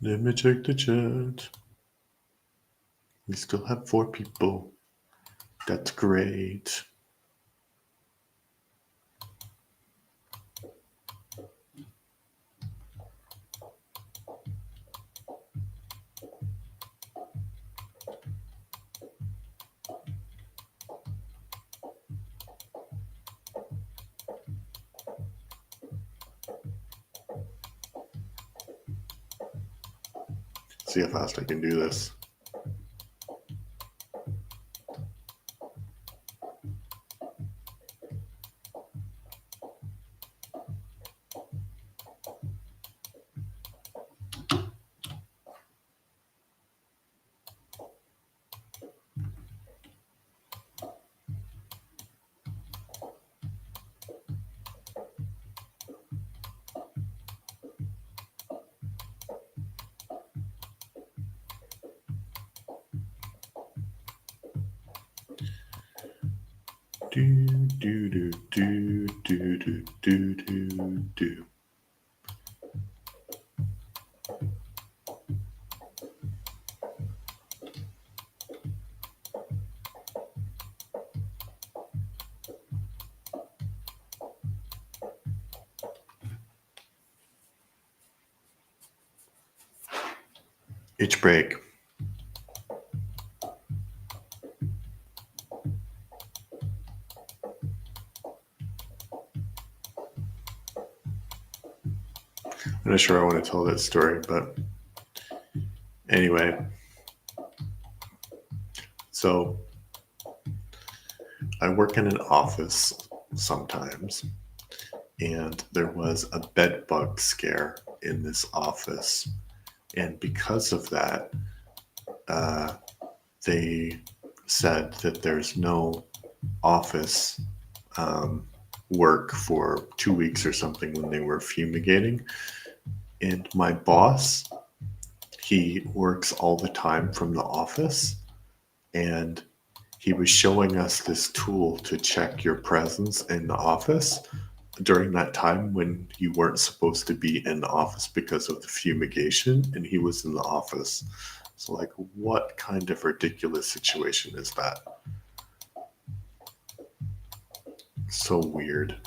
Let me check the chat. We still have 4 people. That's great. See how fast I can do this. Do, do, do, do, do, do, do, do, do. Each break. I'm not sure I want to tell that story, but anyway. So I work in an office sometimes, and there was a bed bug scare in this office. And because of that, they said that there's no office work for 2 weeks or something when they were fumigating. And my boss, he works all the time from the office, and he was showing us this tool to check your presence in the office during that time when you weren't supposed to be in the office because of the fumigation, and he was in the office. So, like, what kind of ridiculous situation is that? So weird.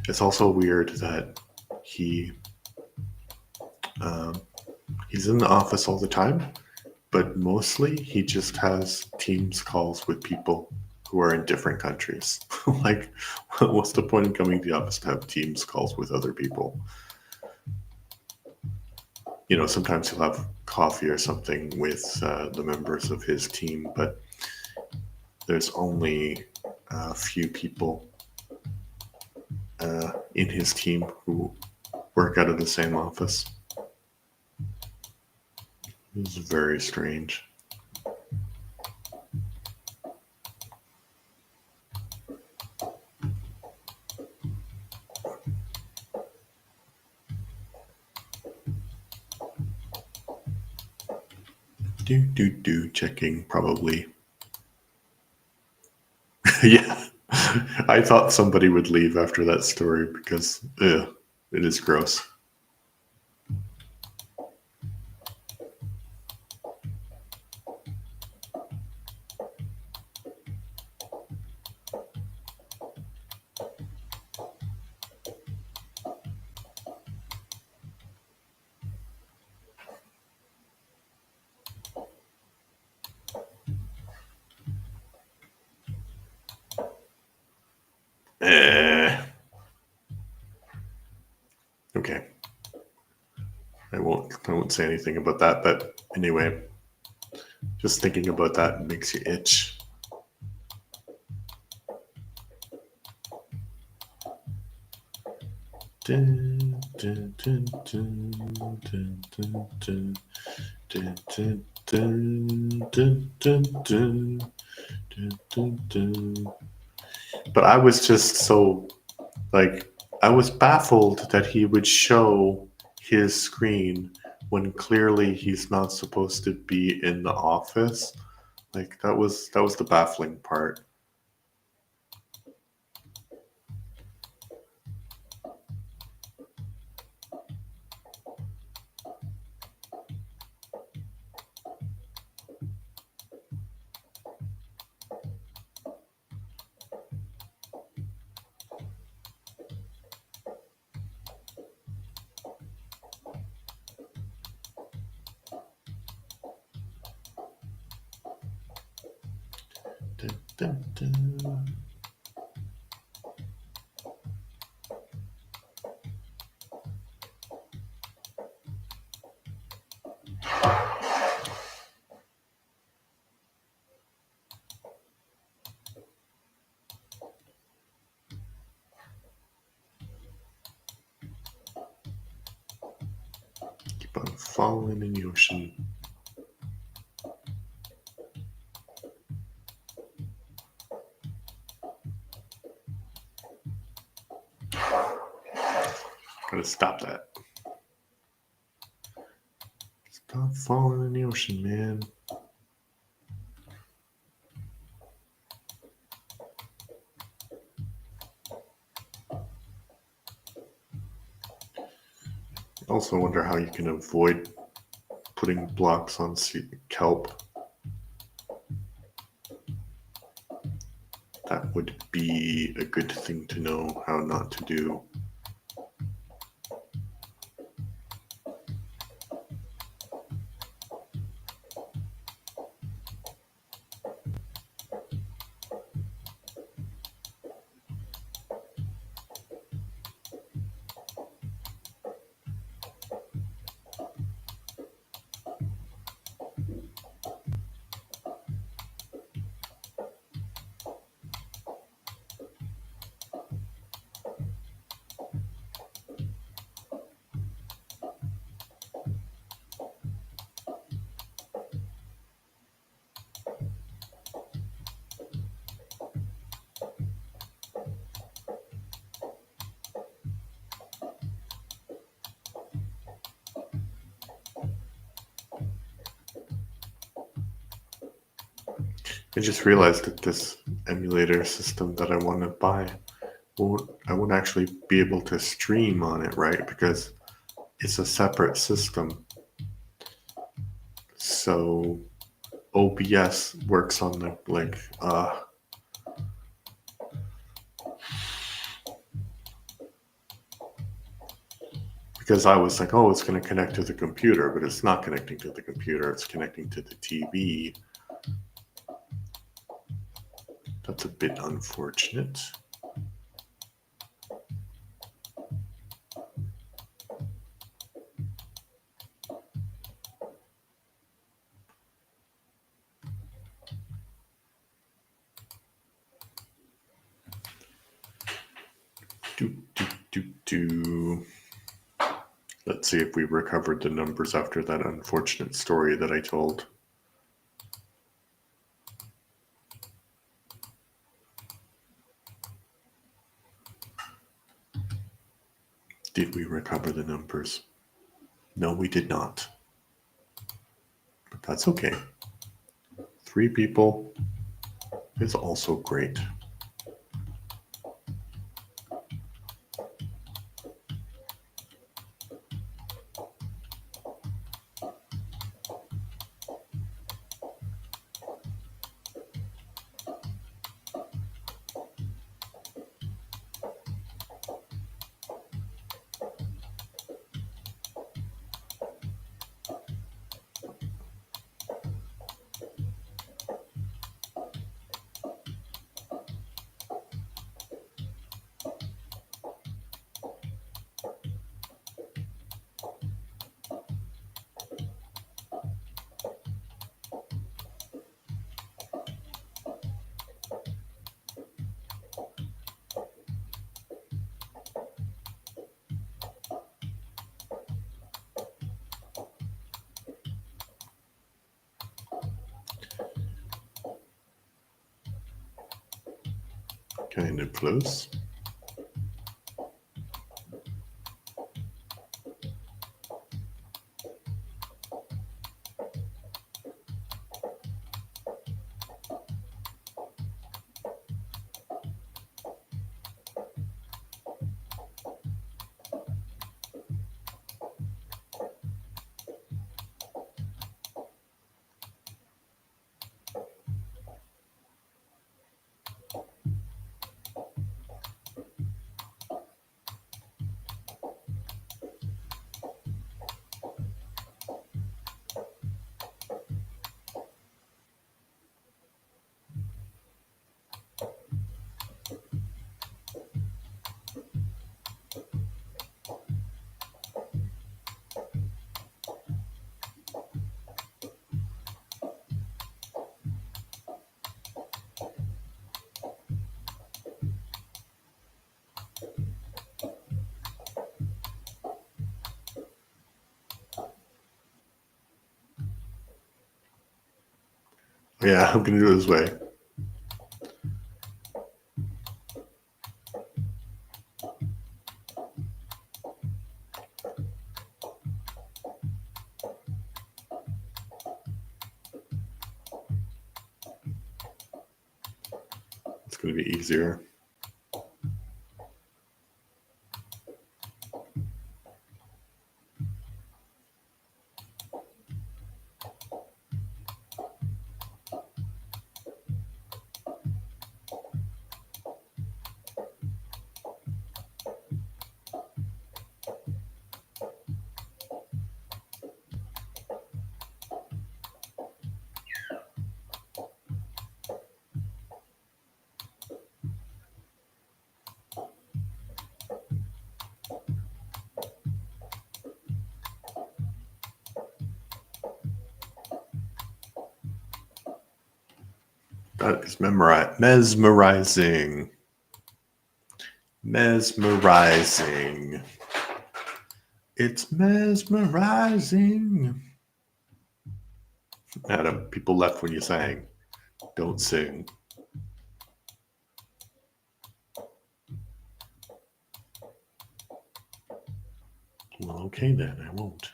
It's also weird that he he's in the office all the time, but mostly he just has Teams calls with people who are in different countries. Like, what's the point in coming to the office to have Teams calls with other people? You know, sometimes he'll have coffee or something with the members of his team, but there's only a few people in his team who work out of the same office. It's very strange. Checking probably. Yeah. I thought somebody would leave after that story because it is gross. Okay. I won't say anything about that, but anyway, just thinking about that makes you itch. Dun, dun, dun, dun, dun, dun, dun, dun, dun, dun, dun, dun, dun, dun, dun. But I was just so, like, I was baffled that he would show his screen when clearly he's not supposed to be in the office. Like, that was the baffling part. Dun, dun, dun. Keep on falling in the ocean. Gotta stop that. Stop falling in the ocean, man. I also wonder how you can avoid putting blocks on kelp. That would be a good thing to know how not to do. I just realized that this emulator system that I want to buy, I won't actually be able to stream on it, right? Because it's a separate system. So OBS works on the because I was like, oh, it's going to connect to the computer, but it's not connecting to the computer. It's connecting to the TV. That's a bit unfortunate. Let's see if we recovered the numbers after that unfortunate story that I told. Did we recover the numbers? No, we did not. But that's okay. 3 people is also great. Kind of close. Yeah, I'm going to do it this way. It's going to be easier. That is mesmerizing. Mesmerizing. It's mesmerizing. Adam, people left when you sang. Don't sing. Well, okay then, I won't.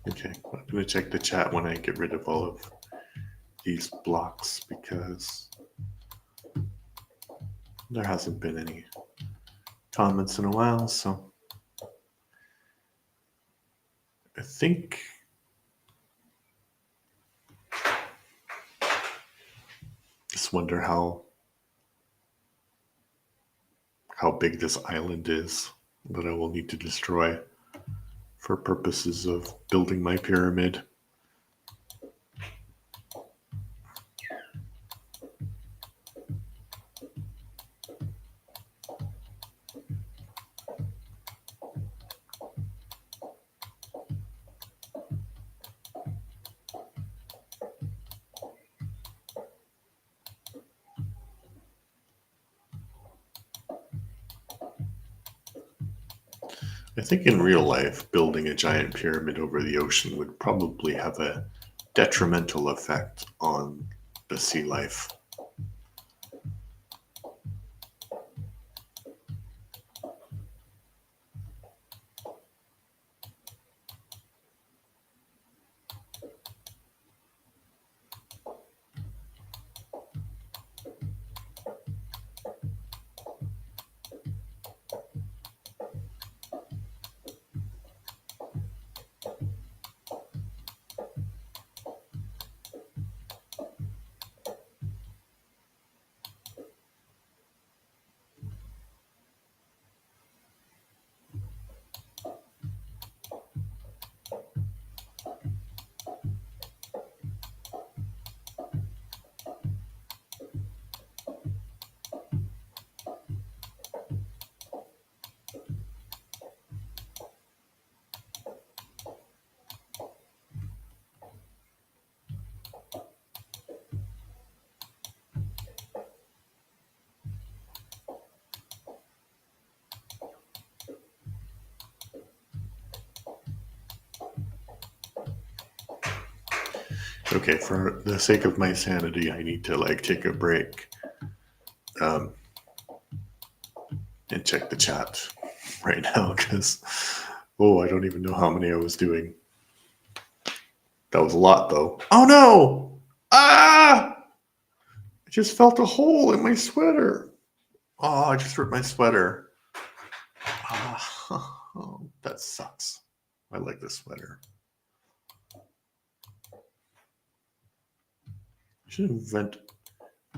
Okay, I'm going to check the chat when I get rid of all of these blocks because there hasn't been any comments in a while, so I think just wonder how big this island is that I will need to destroy for purposes of building my pyramid. I think in real life, building a giant pyramid over the ocean would probably have a detrimental effect on the sea life. Okay, for the sake of my sanity, I need to take a break and check the chat right now because I don't even know how many I was doing. That was a lot though. Oh no! Ah! I just felt a hole in my sweater. Oh, I just ripped my sweater. Oh, that sucks. I like this sweater. I should invent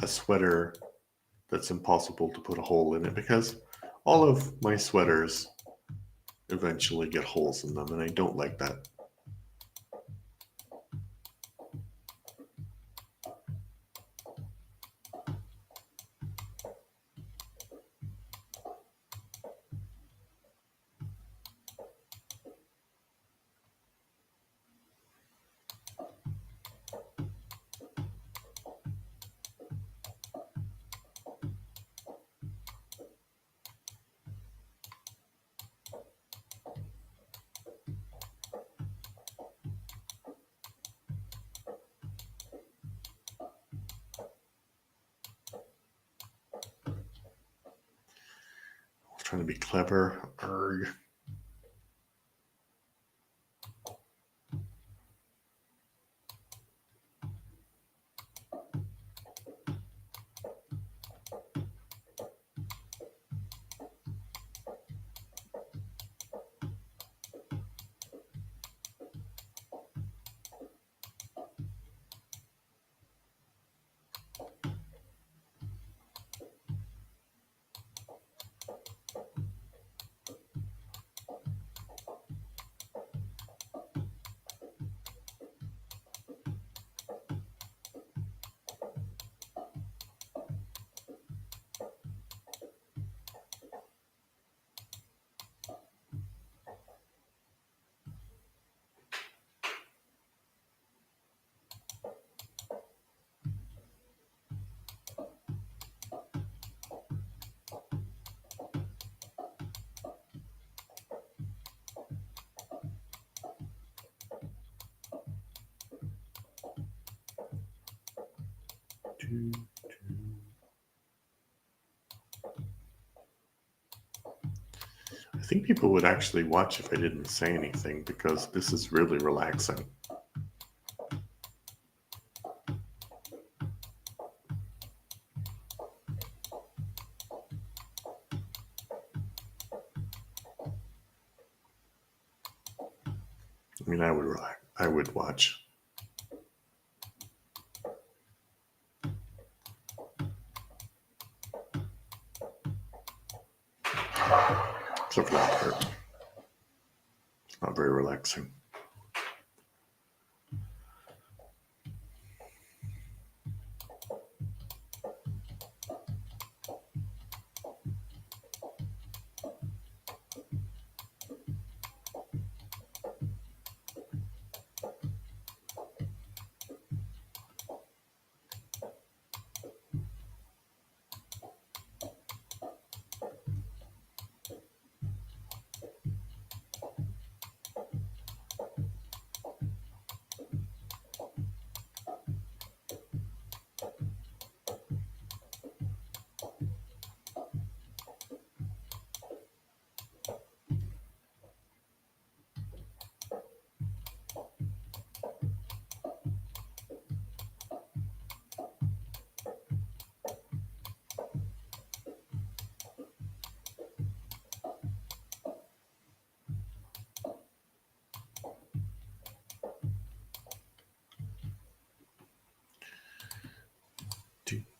a sweater that's impossible to put a hole in it because all of my sweaters eventually get holes in them, and I don't like that. I was trying to be clever. Arg. I think people would actually watch if I didn't say anything because this is really relaxing. I mean, I would relax. I would watch. Except for that part. It's not very relaxing.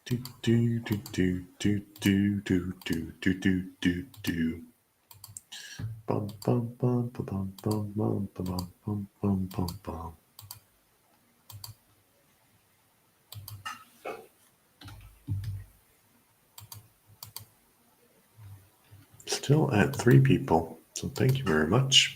Do do do do do do do do do do do. Bum bum bum bum bum bum bum bum bum bum bum. Still at 3 people, so thank you very much.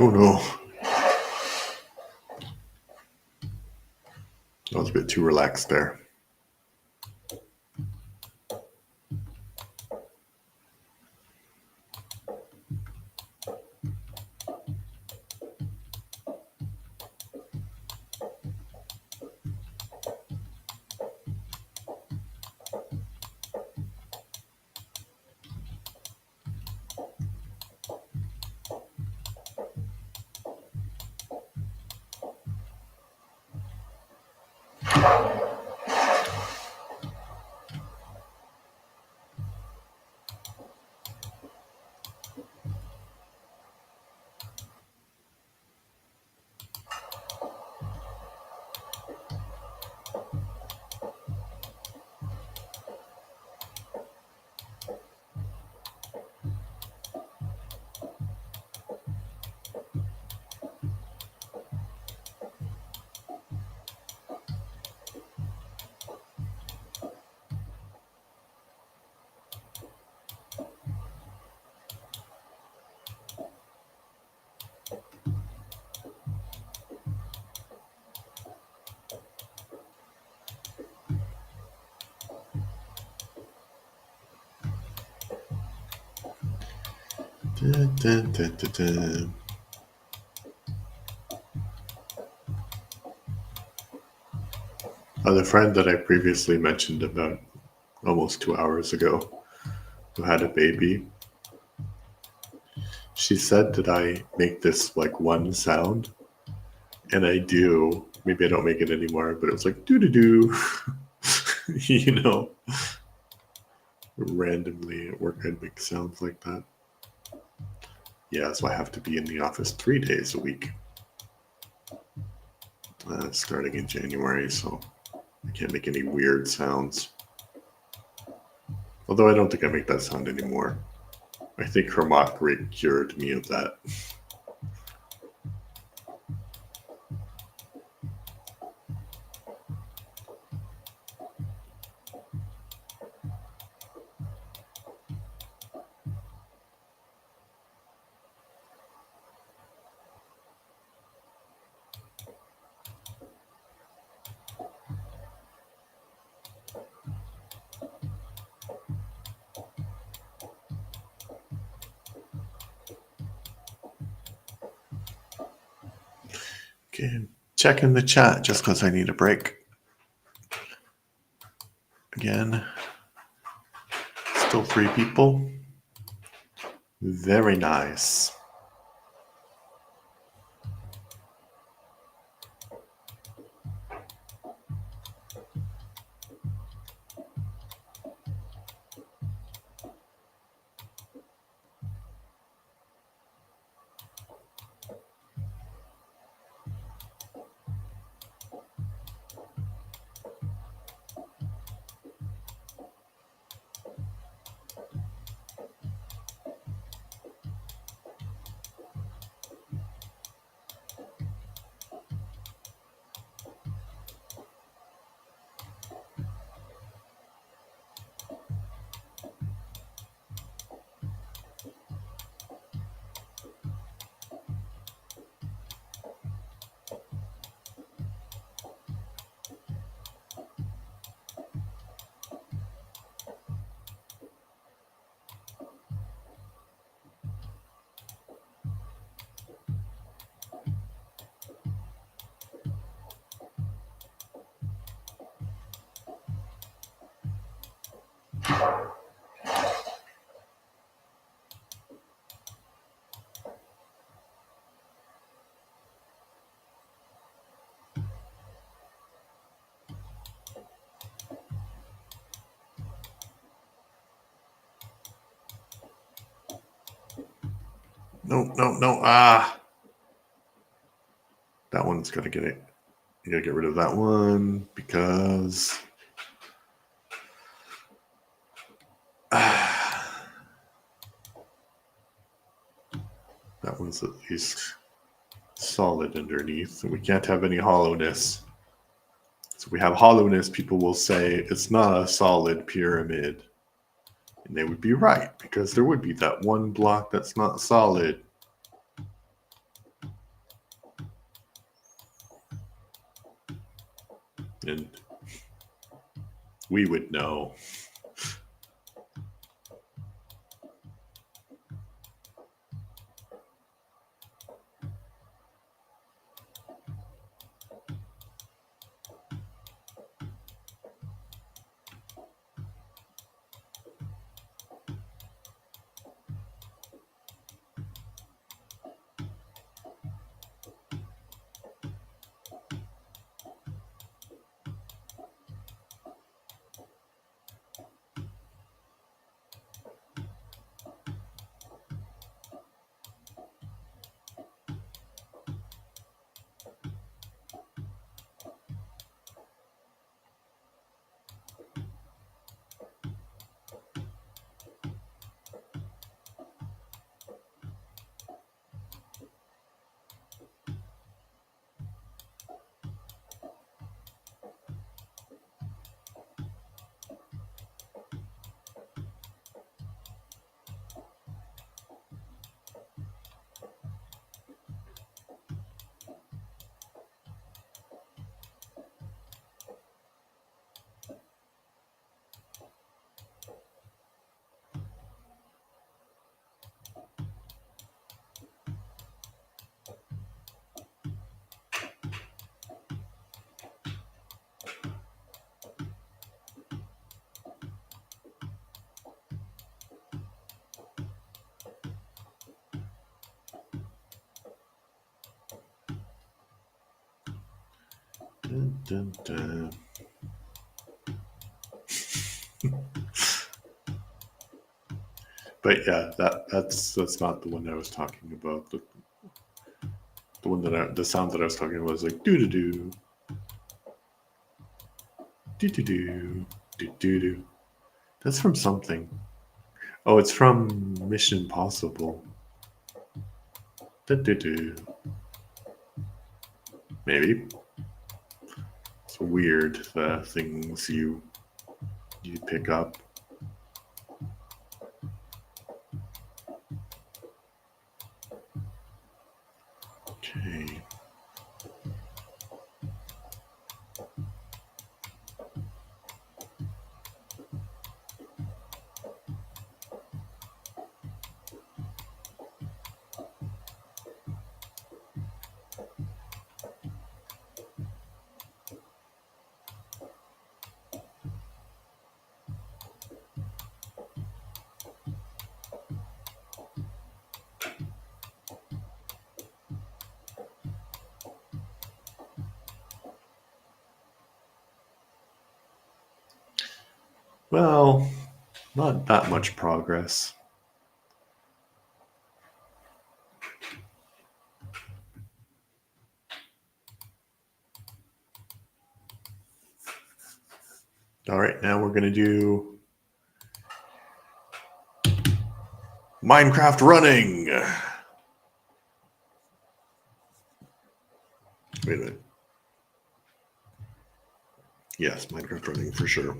Oh no. I was a bit too relaxed there. Dun, dun, dun, dun, dun. The friend that I previously mentioned about almost 2 hours ago, who had a baby. She said, "Did I make this like one sound?" And I do. Maybe I don't make it anymore, but it was like doo doo doo. You know, randomly at work I'd make sounds like that. Yeah, so I have to be in the office 3 days a week, starting in January, so I can't make any weird sounds. Although I don't think I make that sound anymore. I think Hermocrate cured me of that. Okay, checking the chat just because I need a break. Again, still 3 people. Very nice. No, no, no. Ah. That one's got to get it. You got to get rid of that one because that one's at least solid underneath. And we can't have any hollowness. So if we have hollowness, people will say it's not a solid pyramid. And they would be right, because there would be that one block that's not solid. And we would know. Dun, dun, dun. But yeah, that's not the one I was talking about. The one the sound that I was talking about was like doo doo doo doo doo doo doo doo doo. That's from something. Oh, it's from Mission Impossible. Doo doo doo. Maybe. It's weird the things you pick up. Okay. Well, not that much progress. All right, now we're gonna do Minecraft running. Wait a minute. Yes, Minecraft running for sure.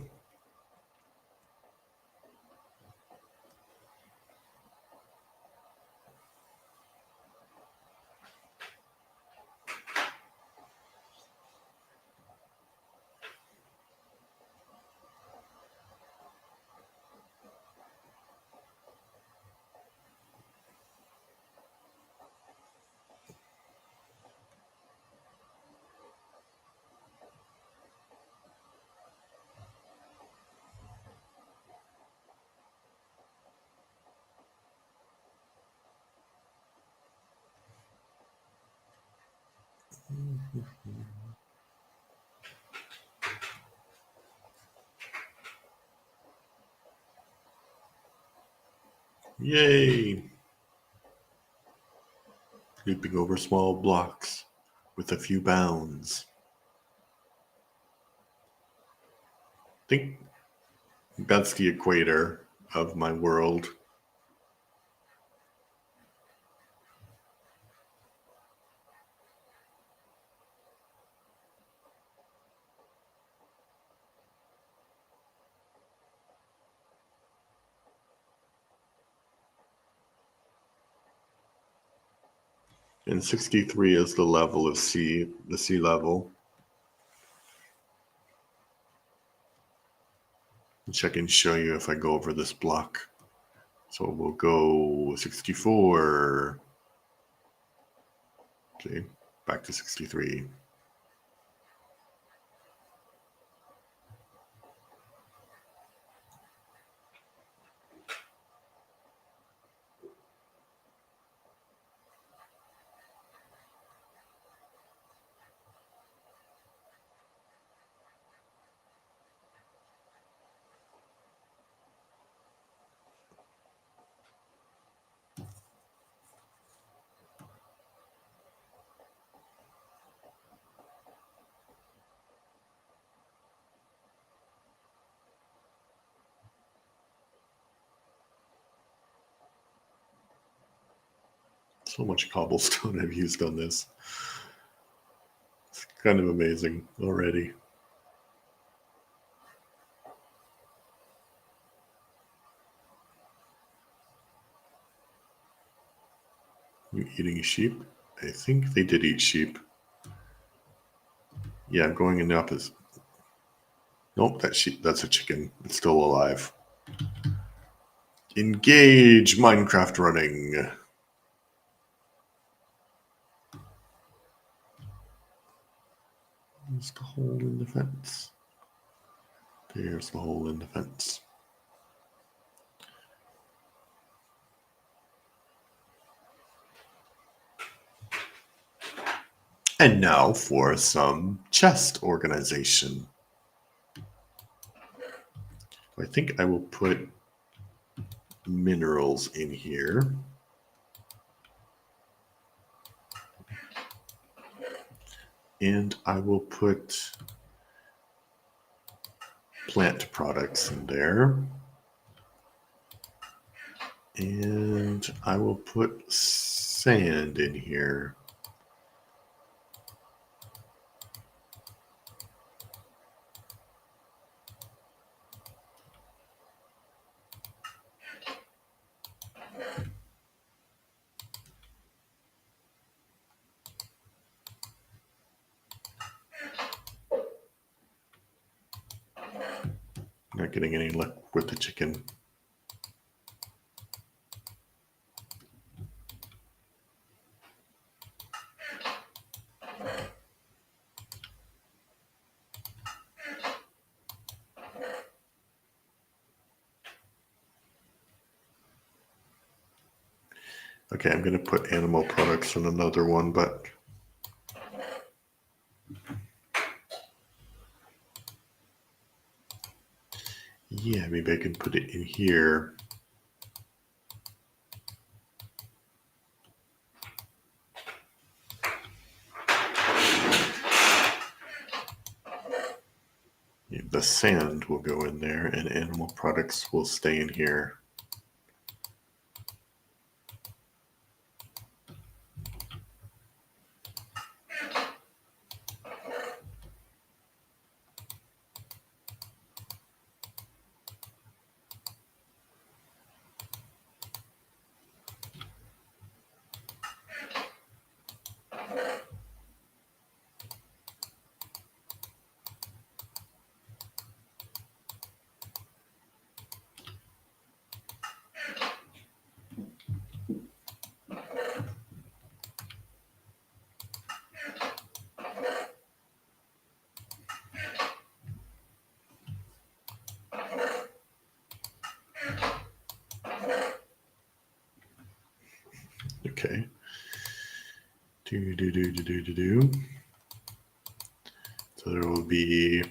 Yay! Leaping over small blocks with a few bounds. I think that's the equator of my world. And 63 is the level of sea, the sea level. Which I can show you if I go over this block. So we'll go 64. Okay, back to 63. So much cobblestone I've used on this. It's kind of amazing already. You eating sheep? I think they did eat sheep. Yeah, I'm going in the opposite. Nope, that's a chicken. It's still alive. Engage Minecraft running. There's the hole in the fence. There's the hole in the fence. And now for some chest organization. I think I will put minerals in here. And I will put plant products in there. And I will put sand in here. Not getting any luck with the chicken. Okay, I'm going to put animal products in another one, but yeah, maybe I can put it in here. The sand will go in there and animal products will stay in here. Okay. So there will be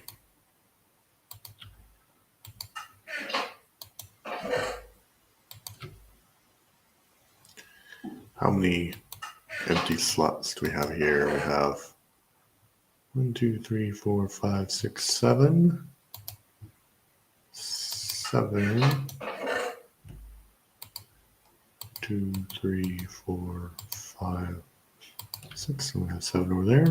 how many empty slots do we have here? We have 1, 2, 3, 4, 5, 6, 7. 7. 2, 3, 4, 5, 6. And we have 7 over there.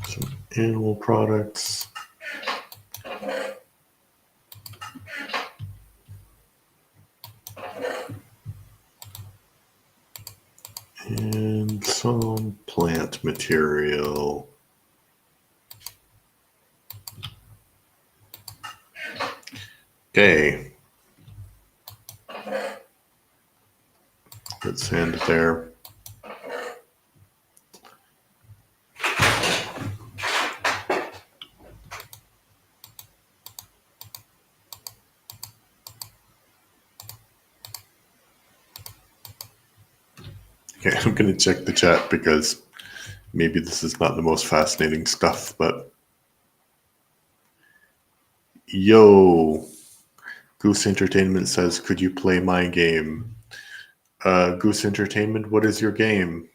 Some animal products. And some plant material. Okay. Put sand there. Okay, I'm going to check the chat because maybe this is not the most fascinating stuff, but yo, Goose Entertainment says, could you play my game? Goose Entertainment, what is your game?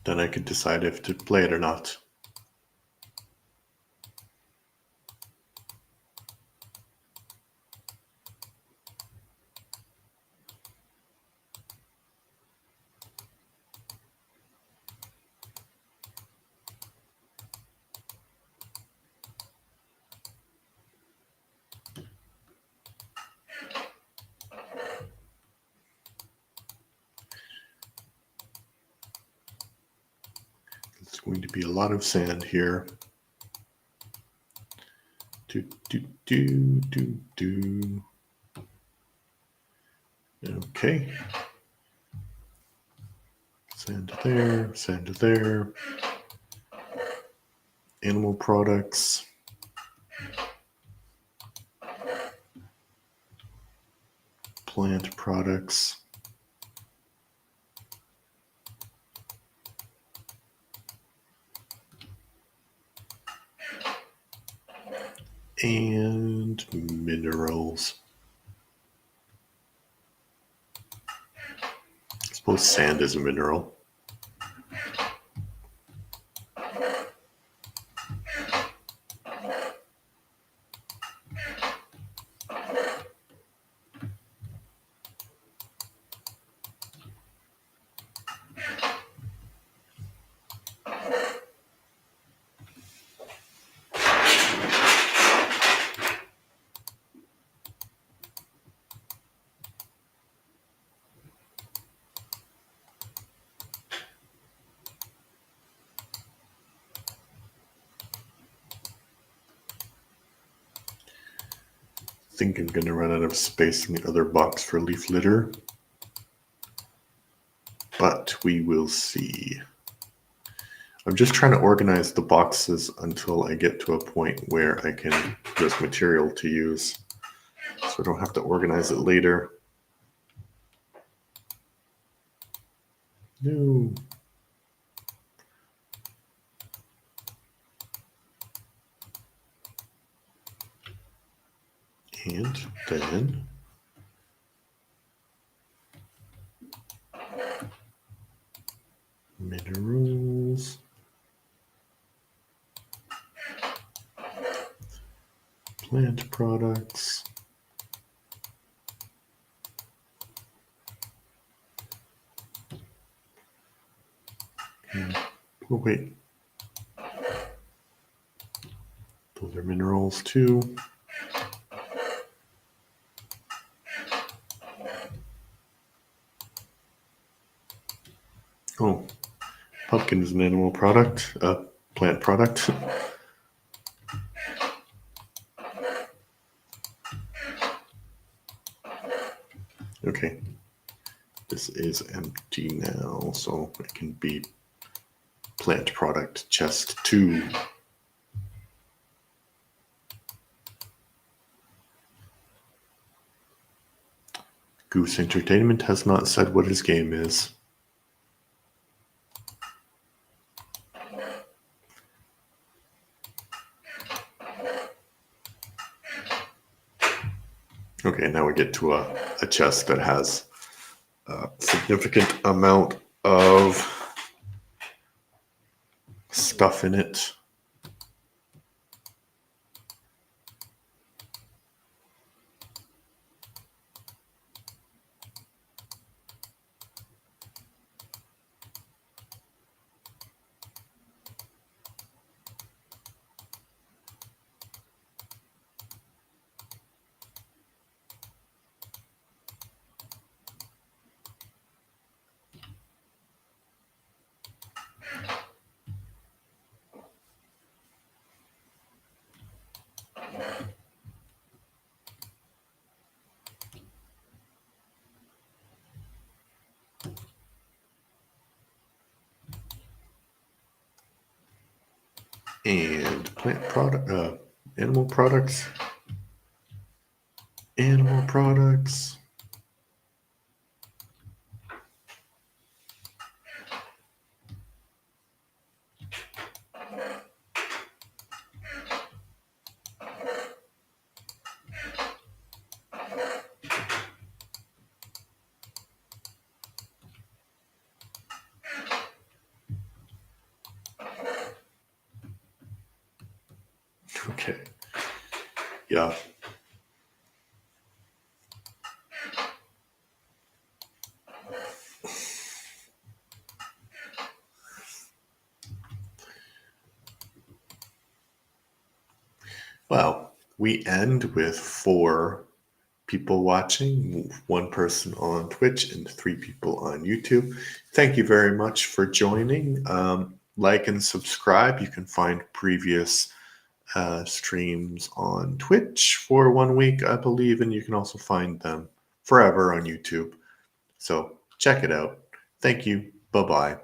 Then I could decide if to play it or not. It's going to be a lot of sand here. Do. Okay. Sand there, sand there. Animal products. Plant products. And minerals. I suppose sand is a mineral. I think I'm going to run out of space in the other box for leaf litter, but we will see. I'm just trying to organize the boxes until I get to a point where I can there's material to use, so I don't have to organize it later. No. And then minerals, plant products, oh wait, those are minerals too. Oh, pumpkin is an animal product, plant product. Okay, this is empty now, so it can be plant product chest 2. Goose Entertainment has not said what his game is. Okay, now we get to a chest that has a significant amount of stuff in it. And plant product, animal products. Animal products. Okay. Yeah. Well, we end with 4 people watching, 1 person on Twitch and 3 people on YouTube. Thank you very much for joining. Like and subscribe. You can find previous streams on Twitch for 1 week, I believe, and you can also find them forever on YouTube. So check it out. Thank you. Bye bye.